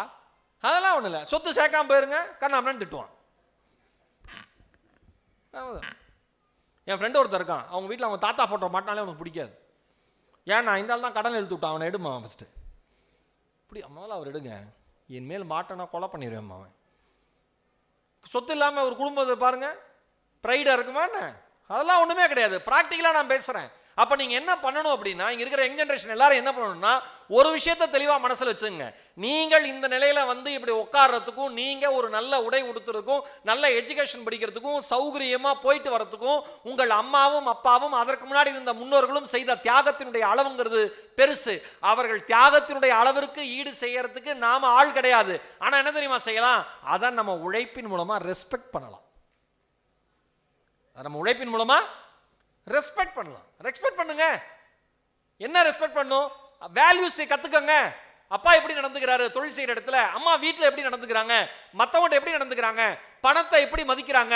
அதெல்லாம் ஒண்ணு இல்லை, சொத்து சேர்க்காம போயிருங்க கண்ணாமன்னு திட்டுவான். என் ஃப்ரெண்டு ஒருத்தர் இருக்கான், அவங்க வீட்டில் அவங்க தாத்தா ஃபோட்டோ மாட்டினாலே அவனுக்கு பிடிக்காது. ஏன் நான் இந்த ஆள் தான் கடன் எழுத்து விட்டான், அவனை எடுமா ஃபஸ்ட்டு. இப்படி அம்மாவில் அவர் எடுங்க, என் மேல் மாட்டேன்னா கொலை பண்ணிடுவேன். அவன் சொத்து இல்லாமல் ஒரு குடும்பத்தை பாருங்க, ப்ரைடாக இருக்குமா என்ன? அதெல்லாம் ஒன்றுமே கிடையாது. ப்ராக்டிக்கலாக நான் பேசுகிறேன். அப்போ நீங்கள் என்ன பண்ணணும் அப்படின்னா, இங்கே இருக்கிற யங் ஜென்ரேஷன் எல்லாரும் என்ன பண்ணணும்னா, ஒரு விஷயத்தை தெளிவாக மனசில் வச்சுங்க. நீங்கள் இந்த நிலையில் வந்து இப்படி உட்கார்றதுக்கும், நீங்கள் ஒரு நல்ல உடை உடுத்துறதுக்கும், நல்ல எஜுகேஷன் படிக்கிறதுக்கும், சௌகரியமாக போயிட்டு வரதுக்கும், உங்கள் அம்மாவும் அப்பாவும் அதற்கு முன்னாடி இருந்த முன்னோர்களும் செய்த தியாகத்தினுடைய அளவுங்கிறது பெருசு. அவர்கள் தியாகத்தினுடைய அளவிற்கு ஈடு செய்யறதுக்கு நாம ஆள் கிடையாது. ஆனால் என்ன தெரியுமா செய்யலாம்? அதை நம்ம உழைப்பின் மூலமாக ரெஸ்பெக்ட் பண்ணலாம். நம்ம உழைப்பின் மூலமா ரெஸ்பெக்ட் பண்ணலாம். ரெஸ்பெக்ட் பண்ணுங்க. என்ன ரெஸ்பெக்ட் பண்ணும்? வேல்யூஸ் கத்துக்கங்க. அப்பா எப்படி நடந்துக்கிறாரு தொழில் செய்யற இடத்துல, அம்மா வீட்டில் எப்படி நடந்துக்கிறாங்க, மற்றவங்க எப்படி நடந்துக்கிறாங்க, பணத்தை எப்படி மதிக்கிறாங்க.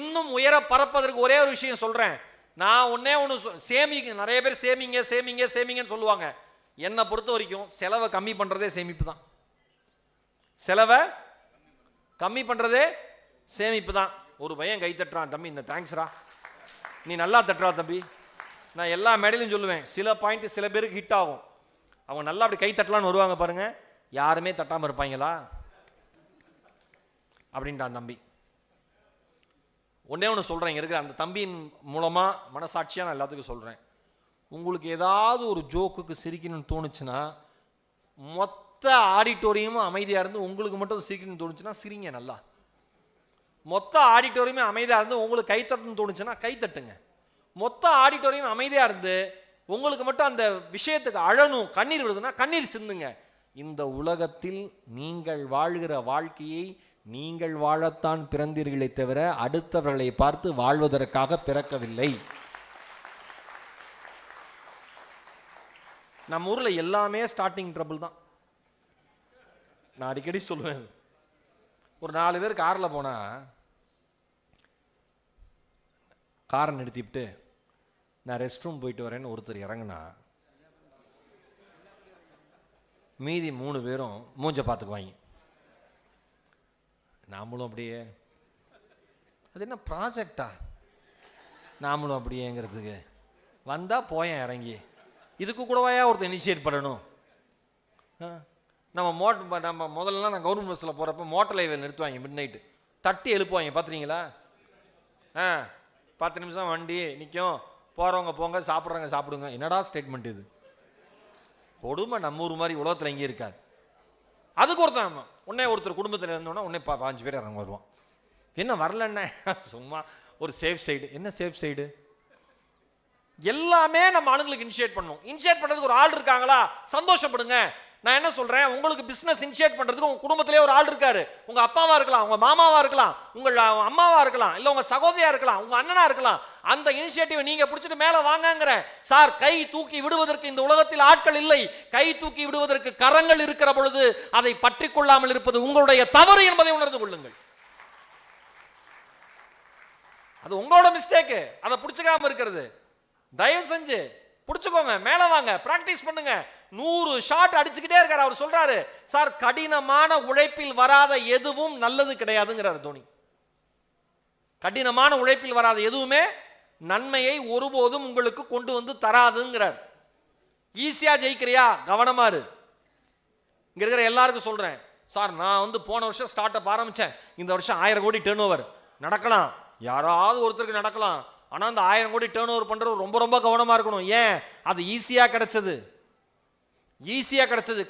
இன்னும் உயர பறப்பதற்கு ஒரே ஒரு விஷயம் சொல்றேன். நான் ஒன்னே ஒன்று சேமிங்க. நிறைய பேர் சேமிங்க சேமிங்க சேமிங்கன்னு சொல்லுவாங்க. என்னை பொறுத்த வரைக்கும் செலவை கம்மி பண்றதே சேமிப்பு தான். செலவை கம்மி பண்றதே சேமிப்பு தான். ஒரு பையன் கை தட்டுறான், தம்பி இந்த தேங்க்ஸ்ரா, நீ நல்லா தட்டுறா தம்பி. நான் எல்லா மேடையிலும் சொல்லுவேன், சில பாயிண்ட் சில பேருக்கு ஹிட் ஆகும். அவங்க நல்லா அப்படி கை தட்டலான்னு வருவாங்க பாருங்க, யாருமே தட்டாமல் இருப்பாங்களா அப்படின்ட்டான் தம்பி. ஒன்னே ஒன்று சொல்கிறேன், இங்கே இருக்கிற அந்த தம்பியின் மூலமாக மனசாட்சியாக நான் எல்லாத்துக்கும் சொல்கிறேன். உங்களுக்கு ஏதாவது ஒரு ஜோக்குக்கு சிரிக்கணும்னு தோணுச்சுன்னா, மொத்த ஆடிட்டோரியமும் அமைதியாக இருந்து உங்களுக்கு மட்டும் சிரிக்கணும்னு தோணுச்சுன்னா சிரிங்க நல்லா. மொத்த ஆடிட்டோரியமே அமைதியாக இருந்து உங்களுக்கு கை தட்டணும்னு தோணுச்சுன்னா கை தட்டுங்க. மொத்த ஆடிட்டோரியம் அமைதியாக இருந்து உங்களுக்கு மட்டும் அந்த விஷயத்துக்கு அழணும், கண்ணீர் விடுதுன்னா கண்ணீர் சிந்துங்க. இந்த உலகத்தில் நீங்கள் வாழ்கிற வாழ்க்கையை நீங்கள் வாழத்தான் பிறந்தீர்களே தவிர அடுத்தவர்களை பார்த்து வாழ்வதற்காக பிறக்கவில்லை. நம்ம ஊர்ல எல்லாமே ஸ்டார்டிங் ட்ரபிள் தான். நான் அடிக்கடி சொல்லுவேன், ஒரு 4 பேர் காரில் போனால் காரை நிறுத்திவிட்டு நான் ரெஸ்ட் ரூம் போயிட்டு வரேன்னு ஒருத்தர் இறங்குனா, மீதி 3 பேரும் மூஞ்ச பார்த்துக்குவாங்க. நாமளும் அப்படியே, அது என்ன ப்ராஜெக்டா நாமளும் அப்படியேங்கிறதுக்கு வந்தால் போயேன் இறங்கி, இதுக்கு கூடவாயா ஒருத்தர் இனிஷியேட் பண்ணணும். நம்ம முதல்லலாம் நான் கவர்மெண்ட் பஸ்ஸில் போகிறப்ப மோட்டர் லைவில் நிறுத்துவாங்க, மிட் நைட்டு தட்டி எழுப்புவாங்க, பார்த்துறீங்களா? 10 நிமிஷம் வண்டி நிற்கும், போகிறவங்க போங்க, சாப்பிட்றவங்க சாப்பிடுங்க. என்னடா ஸ்டேட்மெண்ட் இது? கொடுமை. நம்ம ஊர் மாதிரி உலகத்தில் எங்கேயும் இருக்காது. அதுக்கு ஒருத்தர் குடும்பத்தில் இருந்தோன்னா உடனே 5 பேர் இறங்க வருவான். என்ன வரலன்னா சும்மா ஒரு சேஃப் சைடு. என்ன சேஃப் சைடு? எல்லாமே நம்ம ஆளுங்களுக்கு இனிஷியேட் பண்ணணும். இனிஷியேட் பண்ணுறதுக்கு ஒரு ஆள் இருக்காங்களா, சந்தோஷப்படுங்க. நான் என்ன சொல்றேன், உங்களுக்கு பிசினஸ் இனிஷியேட் பண்றதுக்கு உங்க குடும்பத்திலே ஒரு ஆள் இருக்காரு. உங்க அப்பாவா இருக்கலாம், உங்க மாமாவா இருக்கலாம், உங்க அம்மாவா இருக்கலாம், இல்ல உங்க சகோதரியா இருக்கலாம், உங்க அண்ணனா இருக்கலாம். அந்த இனிஷியேட்டிவ் நீங்க பிடிச்சிட்டு மேல வாங்கங்கற. சார், கை தூக்கி விடுவதற்கு இந்த உலகத்தில் ஆட்கள் இல்லை. கை தூக்கி விடுவதற்கு கரங்கள் இருக்கிற பொழுது அதை பற்றி கொள்ளாமல் இருப்பது உங்களுடைய தவறு என்பதை உணர்ந்து கொள்ளுங்கள். அது உங்களோட மிஸ்டேக். அதை பிடிச்சுக்காம இருக்கிறது. தயவு செஞ்சு பிடிச்சுக்கோங்க, மேல வாங்க, பிராக்டிஸ் பண்ணுங்க. 100 ஷாட் அடிச்சுக்கிட்டே இருக்காரு. அவர் சொல்றாரு, சார் கடினமான உழைப்பில் வராத எதுவும் நல்லது கிடையாதுங்கிறார் தோனி. கடினமான உழைப்பில் வராத எதுவுமே நன்மையை ஒருபோதும் உங்களுக்கு கொண்டு வந்து தராதுங்கிறார். ஈஸியா ஜெயிக்கிறியா, கவனமா இரு. இங்க இருக்கிற எல்லாருக்கும் சொல்றேன், சார் நான் போன வருஷம் ஸ்டார்ட் அப் ஆரம்பிச்சேன், இந்த வருஷம் 1000 கோடி டர்ன் ஓவர் நடக்கலாம். யாராவது ஒருத்தருக்கு நடக்கலாம். ஆனா அந்த 1000 கோடி டர்ன் ஓவர் பண்றது ரொம்ப ரொம்ப கவனமா இருக்கணும். ஏன்? அது ஈஸியா கிடைச்சது,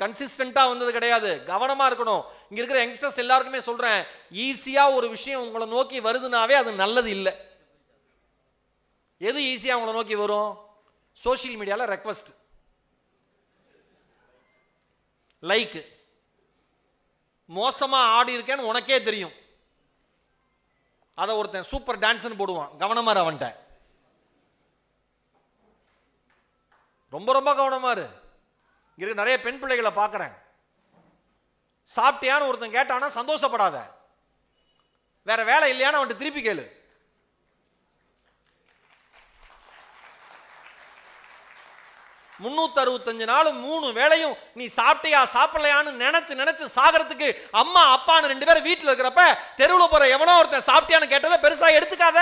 கன்சிஸ்டன்டா வந்தது கிடையாது. கவனமா இருக்கணும். இங்க இருக்கிற யங்ஸ்டர்ஸ் எல்லாருக்குமே சொல்றேன், ஈஸியா ஒரு விஷயம் உங்களை நோக்கி வருதுனாவே அது நல்லது இல்லை. எது ஈஸியா உங்களை நோக்கி வரும்? சோசியல் மீடியால ரெக்வெஸ்ட், லைக். மோசமா ஆடி இருக்கேன்னு உனக்கே தெரியும், அதை ஒருத்தன் சூப்பர் டான்ஸ்னு போடுவான். கவனமா இரு அவன்கிட்ட, ரொம்ப ரொம்ப கவனமா இரு. இருக்கு நிறைய பெண் பிள்ளைகளை பார்க்குறேன், சாப்பிட்டியான்னு ஒருத்தன் கேட்டானா சந்தோஷப்படாத, வேற வேலை இல்லையான்னு அவன்கிட்ட திருப்பி கேளு. முன்னூத்தி நாள் 3 வேளையும் நீ சாப்பிட்டியா சாப்பிடலையான்னு நினைச்சு சாகிறதுக்கு அம்மா அப்பான்னு 2 பேரும் வீட்டில் இருக்கிறப்ப தெருவில் போற எவனோ ஒருத்தன் சாப்பிட்டியான்னு கேட்டதை பெருசா எடுத்துக்காத,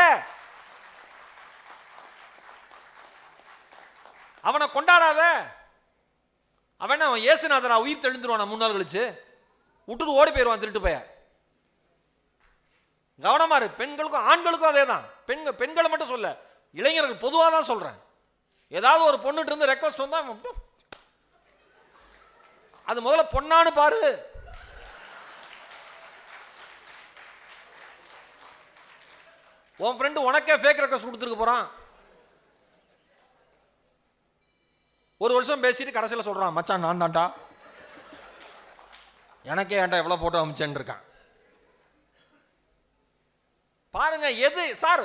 அவனை கொண்டாடாத. அவன் இயேசுநாதனா உயிர் தெழுந்துருவான் 3 நாள் கழிச்சு, விட்டுட்டு ஓடி போயிடுவான் திருட்டு போய. கவனமா இருக்கு. பெண்களுக்கும் ஆண்களுக்கும் அதே தான். பெண்களை மட்டும் சொல்ல, இளைஞர்கள் பொதுவாக தான் சொல்றேன். ஏதாவது ஒரு பொண்ணுட்டு இருந்து ரெக்வஸ்ட் வந்தா அது முதல்ல பொண்ணான்னு பாரு. உன் ஃப்ரெண்டு உனக்கே ஃபேக் ரெக்வஸ்ட் கொடுத்துருக்க போறான். ஒரு வருஷம் பேசிட்டு கடைசியில் சொல்றான், மச்சான் நான் தான்டா, எனக்கே ஏன்டா எவ்வளவு போட்டோ அமைச்சேன்னு இருக்கான். பாருங்க, எது சார்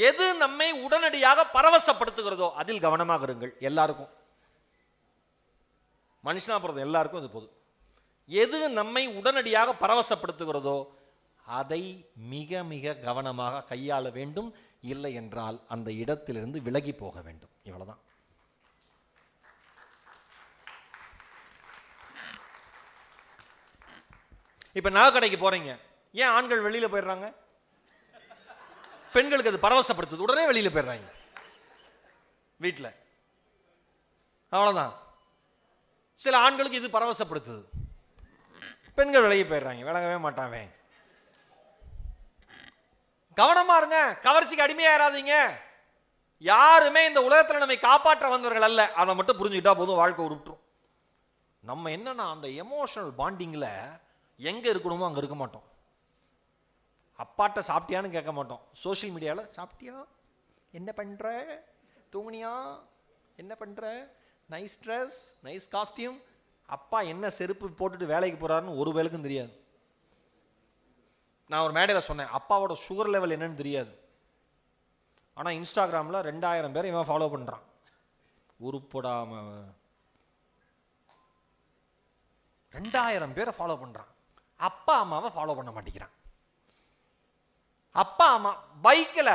எது நம்மை உடனடியாக பரவசப்படுத்துகிறதோ அதில் கவனமாக இருங்கள். எல்லாருக்கும், மனுஷனா பிறந்த எல்லாருக்கும் இது பொது. எது நம்மை உடனடியாக பரவசப்படுத்துகிறதோ அதை மிக மிக கவனமாக கையாள வேண்டும். இல்லை என்றால் அந்த இடத்திலிருந்து விலகி போக வேண்டும். இவ்வளவுதான். இப்ப நகை கடைக்கு போறீங்க, ஏன் ஆண்கள் வெளியில போயிடுறாங்க? பெண்களுக்கு அது பரவசப்படுத்துது, உடனே வெளியில போயிடுறாங்க வீட்டில். அவ்வளவுதான். சில ஆண்களுக்கு இது பரவசப்படுத்துது, பெண்கள் வெளியே போயிடுறாங்க, விளங்கவே மாட்டாங்க. கவனமா இருங்க, கவர்ச்சிக்கு அடிமையாயிராதீங்க. யாருமே இந்த உலகத்தில் நம்மை காப்பாற்ற வந்தவர்கள் அல்ல. அதை மட்டும் புரிஞ்சுக்கிட்டா போதும், வாழ்க்கை உருட்டுரும். நம்ம என்னன்னா அந்த எமோஷனல் பாண்டிங்ல எங்க இருக்கணுமோ அங்க இருக்க மாட்டோம். அப்பாட்ட சாப்பிட்டியான்னு கேட்க மாட்டோம். சோஷியல் மீடியாவில் சாப்பிட்டியா, என்ன பண்ற, தூங்குனியா, என்ன பண்ற, நைஸ் ட்ரெஸ், நைஸ் காஸ்டியூம். அப்பா என்ன செருப்பு போட்டுட்டு வேலைக்கு போறாருன்னு ஒரு வேலைக்கும் தெரியாது. நான் ஒரு மேடையில் சொன்னேன், அப்பாவோட சுகர் லெவல் என்னன்னு தெரியாது. ஆனால் இன்ஸ்டாகிராமில் 2000 பேர் இவன் ஃபாலோ பண்ணுறான். உருப்படாம 2000 பேரை ஃபாலோ பண்ணுறான். அப்பா அம்மாவை ஃபாலோ பண்ண மாட்டேங்கிறான். அப்பா அம்மா பைக்கில்,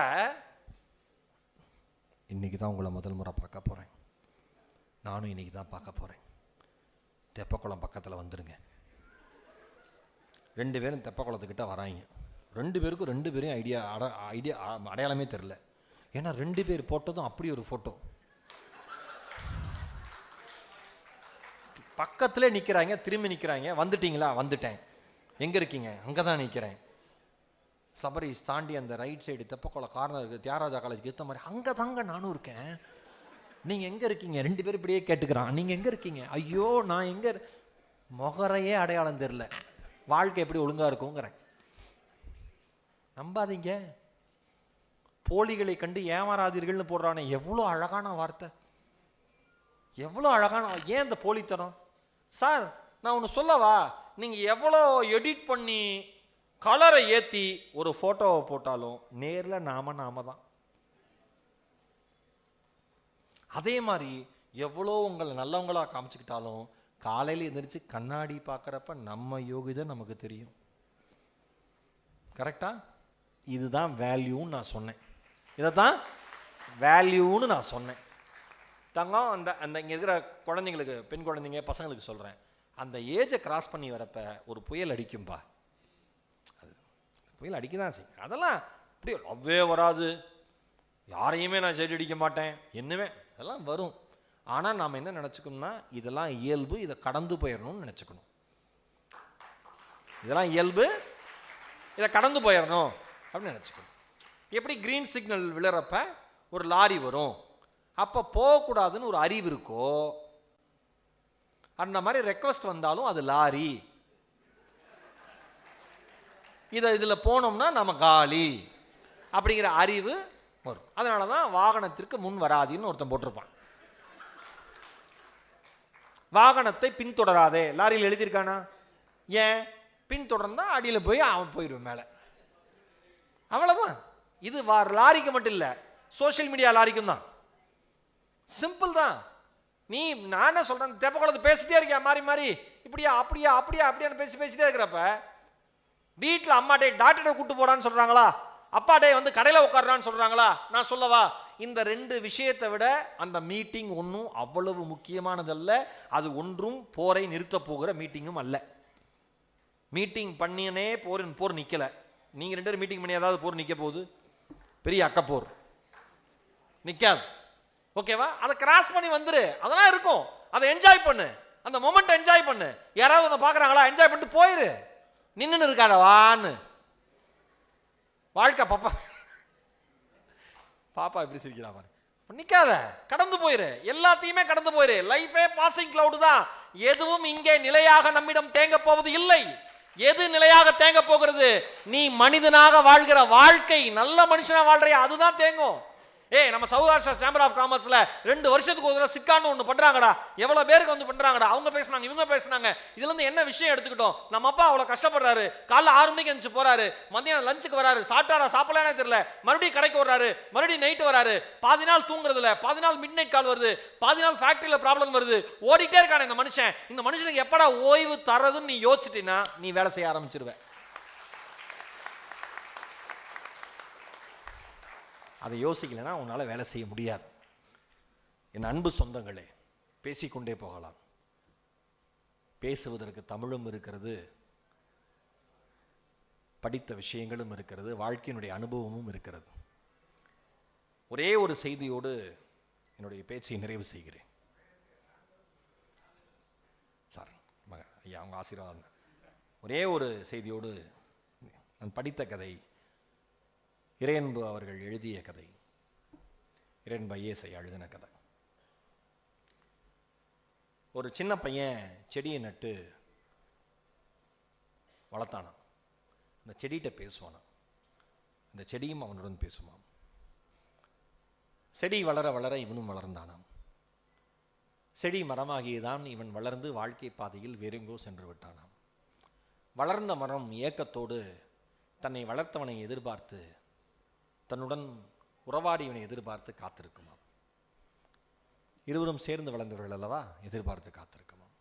இன்னைக்கு தான் உங்களை முதல் முறை பார்க்க போகிறேன், நானும் இன்னைக்கு தான் பார்க்க போகிறேன், தெப்பக்குளம் பக்கத்தில் வந்துடுங்க. 2 பேரும் தெப்பக்குளத்துக்கிட்ட வராங்க. 2 பேருக்கும் 2 பேரையும் ஐடியா அடையாளமே தெரில. ஏன்னா 2 பேர் போட்டதும் அப்படி ஒரு ஃபோட்டோ. பக்கத்தில் நிற்கிறாங்க, திரும்பி நிற்கிறாங்க. வந்துட்டீங்களா? வந்துட்டேன். எங்கே இருக்கீங்க? அங்கே தான் நிற்கிறேன். சபரிஸ் தாண்டி அந்த ரைட் சைடு தெப்பக்குளம் கார்னர் இருக்குது, தியாகராஜா காலேஜுக்கு ஏற்ற மாதிரி அங்கே தாங்க நானும் இருக்கேன். நீங்கள் எங்கே இருக்கீங்க? 2 பேரும் இப்படியே கேட்டுக்கிறான். நீங்கள் எங்கே இருக்கீங்க? ஐயோ நான் எங்கே, முகரையே அடையாளம் தெரில. வாழ்க்கை எப்படி ஒழுங்காக இருக்குங்கிறேன். நம்பாதீங்க, போலிகளை கண்டு ஏமாறாதீர்கள்னு போடுறானே, எவ்வளோ அழகான வார்த்தை, எவ்வளோ அழகான. ஏன் இந்த போலித்தனம் சார்? நான் ஒன்று சொல்லவா, நீங்கள் எவ்வளோ எடிட் பண்ணி கலரை ஏற்றி ஒரு ஃபோட்டோவை போட்டாலும் நேரில் நாம தான். அதே மாதிரி எவ்வளோ உங்களை நல்லவங்களாக காமிச்சுக்கிட்டாலும் காலையில் எந்திரிச்சு கண்ணாடி பார்க்குறப்ப நம்ம யோகிதை நமக்கு தெரியும். கரெக்டா? இதுதான் வேல்யூன்னு நான் சொன்னேன். இதைத்தான் வேல்யூன்னு நான் சொன்னேன். தங்கம், அந்த அந்த இங்கே இருக்கிற குழந்தைங்களுக்கு, பெண் குழந்தைங்க, பசங்களுக்கு சொல்கிறேன், அந்த ஏஜை கிராஸ் பண்ணி வரப்ப ஒரு புயல் அடிக்கும்பா. அது புயல் அடிக்க தான் செய்யும். அதெல்லாம் அப்படி லவ்வே வராது, யாரையுமே நான் சைடு அடிக்க மாட்டேன், என்னவே அதெல்லாம் வரும். ஆனால் நாம் என்ன நினச்சிக்கணும்னா, இதெல்லாம் இயல்பு, இதை கடந்து போயிடணும்னு நினச்சிக்கணும். இதெல்லாம் இயல்பு, இதை கடந்து போயிடணும் அப்படின்னு நினச்சிக்கணும். எப்படி கிரீன் சிக்னல் விழுறப்ப ஒரு லாரி வரும், அப்போ போகக்கூடாதுன்னு ஒரு அறிவு இருக்கோ, அந்த மாதிரி ரெக்வஸ்ட் வந்தாலும் அது லாரி, இதில் போனோம்னா நம்ம காலி அப்படிங்கிற அறிவு வரும். அதனால தான் வாகனத்திற்கு முன் வராதின்னு ஒருத்தன் போட்டிருப்பான். வாகனத்தை பின்தொடராதே லாரியில் எழுதியிருக்கானா? ஏன்? பின்தொடர்ந்தா அடியில் போய் அவன் போயிடுவான் மேலே. அவ்வளோதான். இது லாரிக்கு மட்டும் இல்லை, சோஷியல் மீடியா லாரிக்கும் தான். சிம்பிள் தான். நீ நான் என்ன சொல்றேன், தெப்பக்குளத்து பேசிட்டே இருக்கியா மாறி மாறி, இப்படியா அப்படியா அப்படியா அப்படியான்னு பேசிட்டே இருக்கிறப்ப வீட்டில் அம்மாட்டே டாக்டரை கூட்டு போடான்னு சொல்றாங்களா, அப்பாட்டே வந்து கடையில் உட்கார்றான்னு சொல்றாங்களா? நான் சொல்லவா, இந்த 2 விஷயத்தை விட அந்த மீட்டிங் ஒன்றும் அவ்வளவு முக்கியமானதல்ல. அது ஒன்றும் போரை நிறுத்த போகிற மீட்டிங்கும் அல்ல. மீட்டிங் பண்ணினே போர் நிற்கல. நீங்க 2 பேரும் மீட்டிங் பண்ணி ஏதாவது போர் நிற்க போகுது? பெரிய அக்கப்போர் நிற்காது. ஓகேவா? அதை கிராஸ் பண்ணி வந்துரு, அதெல்லாம் இருக்கும், அதை என்ஜாய் பண்ணு. அந்த மொமெண்ட் என்ஜாய் பண்ணு. யாராவது ஒன்று பார்க்குறாங்களா, என்ஜாய் பண்ணிட்டு போயிரு. நின்றுன்னு இருக்காத வான்னு. வாழ்க்கை பாப்பா பாப்பா எப்படி சிரிக்கிறா பாரு. நிக்காத, கடந்து போயிரு. எல்லாத்தையுமே கடந்து போயிரு. லைஃபே பாசிங் கிளவுட் தான். எதுவும் இங்கே நிலையாக நம்மிடம் தேங்க போவது இல்லை. எது நிலையாக தேங்க போகிறது? நீ மனிதனாக வாழ்கிற வாழ்க்கை, நல்ல மனுஷனா வாழ்றியா, அதுதான் தேங்கும். நம்ம சௌராஷ்டிரா சேம்பர் ஆஃப் காமர்ஸ்ல 2 வருஷத்துக்கு ஒரு தடவை சிக்கான்னு ஒன்று பண்றாங்கடா. எவ்வளவு பேருக்கு வந்து பண்றாங்கடா. அவங்க பேசுனாங்க, இவங்க பேசுனாங்க. இதுல இருந்து என்ன விஷயம் எடுத்துக்கிட்டோம்? நம்ம அப்பா அவ்வளவு கஷ்டப்படுறாரு. காலைல 6 மணிக்கு எந்திரிச்சு போறாரு, மதியம் லஞ்சுக்கு வராரு, சாப்பிட்டாரா சாப்பிடலானே தெரியல, மறுபடியும் கடைக்கு வர்றாரு, மறுபடியும் நைட்டு வராரு, பாதி நாள் தூங்குறது இல்ல, பாதி நாள் மிட் நைட் கால் வருது, பாதி நாள் ஃபேக்டரியில ப்ராப்ளம் வருது, ஓடிட்டே இருக்கானே இந்த மனுஷன். இந்த மனுஷனுக்கு எப்படா ஓய்வு தரதுன்னு நீ யோசிச்சிட்டீன்னா நீ வேலை செய்ய ஆரம்பிச்சிருவ. அதை யோசிக்கலைன்னா உன்னால வேலை செய்ய முடியாது. என் அன்பு சொந்தங்களே, பேசிக்கொண்டே போகலாம். பேசுவதற்கு தமிழும் இருக்கிறது, படித்த விஷயங்களும் இருக்கிறது, வாழ்க்கையினுடைய அனுபவமும் இருக்கிறது. ஒரே ஒரு செய்தியோடு என்னுடைய பேச்சை நிறைவு செய்கிறேன். சார் ஐயா, அவங்க ஆசீர்வாதம். ஒரே ஒரு செய்தியோடு, நான் படித்த கதை இறையன்பு அவர்கள் எழுதிய கதை, இறையன்பு ஐஏஎஸ் எழுதின கதை. ஒரு சின்ன பையன் செடியை நட்டு வளர்த்தானான். அந்த செடிகிட்ட பேசுவானான், அந்த செடியும் அவனுடன் பேசுவான். செடி வளர வளர இவனும் வளர்ந்தானாம். செடி மரமாகியதான் இவன் வளர்ந்து வாழ்க்கை பாதையில் வேறெங்கோ சென்று விட்டானாம். வளர்ந்த மரம் ஏக்கத்தோடு தன்னை வளர்த்தவனை எதிர்பார்த்து, தன்னுடன் உறவாடியவனை எதிர்பார்த்து காத்திருக்குமாம். இருவரும் சேர்ந்து வளர்ந்தவர்கள் அல்லவா, எதிர்பார்த்து காத்திருக்குமாம்.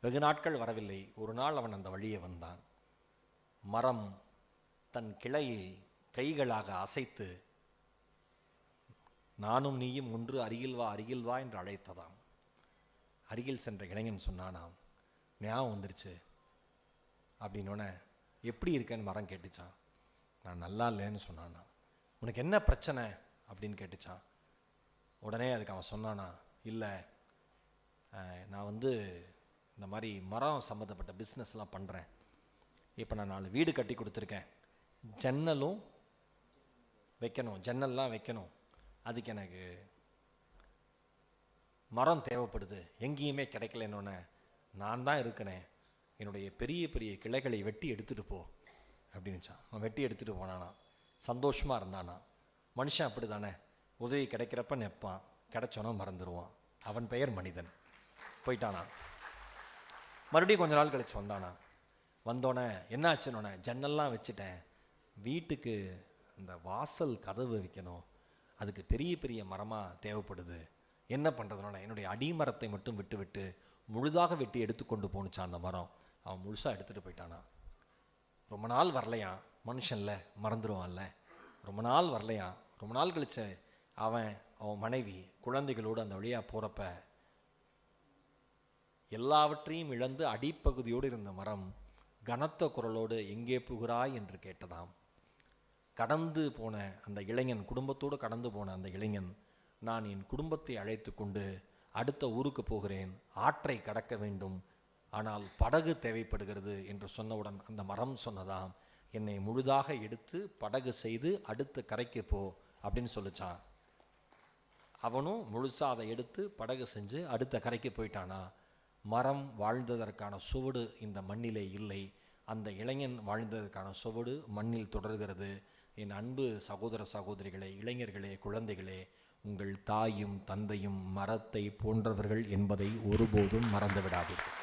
வெகு நாட்கள் வரவில்லை. ஒரு நாள் அவன் அந்த வழியே வந்தான். மரம் தன் கிளையை கைகளாக அசைத்து, நானும் நீயும் ஒன்று, அருகில் வா அருகில் வா என்று அழைத்ததாம். அருகில் சென்ற இளைஞன் சொன்னானாம், ஞாபகம் வந்துருச்சு அப்படின்னோடனே, எப்படி இருக்கேன்னு மரம் கேட்டுச்சான். நான் நல்லா இல்லைன்னு சொன்னானா. உனக்கு என்ன பிரச்சனை அப்படின்னு கேட்டுச்சான். உடனே அதுக்கு அவன் சொன்னானா, இல்லை நான் இந்த மாதிரி மரம் சம்மந்தப்பட்ட பிஸ்னஸ்லாம் பண்ணுறேன். இப்போ நான் 4 வீடு கட்டி கொடுத்துருக்கேன், ஜன்னலும் வைக்கணும், ஜன்னல்லாம் வைக்கணும். அதுக்கு எனக்கு மரம் தேவைப்படுது, எங்கேயுமே கிடைக்கலன்னொன்னே, நான் தான் இருக்கனே, என்னுடைய பெரிய பெரிய கிளைகளை வெட்டி எடுத்துகிட்டு போ அப்படின்னுச்சான். அவன் வெட்டி எடுத்துகிட்டு போனானா. சந்தோஷமாக இருந்தானா. மனுஷன் அப்படி தானே, உதவி கிடைக்கிறப்ப நிற்பான், கிடைச்சோன்னா மறந்துடுவான். அவன் பெயர் மனிதன். போயிட்டானா. மறுபடியும் கொஞ்ச நாள் கழிச்சு வந்தானா. வந்தோடனே என்ன ஆச்சுன்னொன்னே, ஜன்னல்லாம் வச்சுட்டேன், வீட்டுக்கு இந்த வாசல் கதவு வைக்கணும், அதுக்கு பெரிய பெரிய மரமாக தேவைப்படுது, என்ன பண்ணுறதுனோட என்னுடைய அடிமரத்தை மட்டும் விட்டு விட்டு முழுதாக வெட்டி எடுத்துக்கொண்டு போணுச்சான் அந்த மரம். அவன் முழுசாக எடுத்துகிட்டு போயிட்டானா. ரொம்ப நாள் வரலையா, மனுஷன்ல மறந்துடுவான்ல. ரொம்ப நாள் வரலையா. ரொம்ப நாள் கழிச்ச அவன் மனைவி குழந்தைகளோடு அந்த வழியாக போகிறப்ப எல்லாவற்றையும் இழந்து அடிப்பகுதியோடு இருந்த மரம் கனத்த குரலோடு எங்கே புகிறாய் என்று கேட்டதாம். கடந்து போன அந்த இளைஞன், குடும்பத்தோடு கடந்து போன அந்த இளைஞன், நான் என் குடும்பத்தை அழைத்து கொண்டு அடுத்த ஊருக்கு போகிறேன், ஆற்றை கடக்க வேண்டும், ஆனால் படகு தேவைப்படுகிறது என்று சொன்னவுடன் அந்த மரம் சொன்னதாம், என்னை முழுதாக எடுத்து படகு செய்து அடுத்த கரைக்கு போ அப்படின்னு சொல்லிச்சான். அவனும் முழுசா அதை எடுத்து படகு செஞ்சு அடுத்த கரைக்கு போயிட்டானா. மரம் வாழ்ந்ததற்கான சுவடு இந்த மண்ணிலே இல்லை. அந்த இளைஞன் வாழ்ந்ததற்கான சுவடு மண்ணில் தொடர்கிறது. என் அன்பு சகோதர சகோதரிகளே, இளைஞர்களே, குழந்தைகளே, உங்கள் தாயும் தந்தையும் மரத்தை போன்றவர்கள் என்பதை ஒருபோதும் மறந்து விடாதீர்கள்.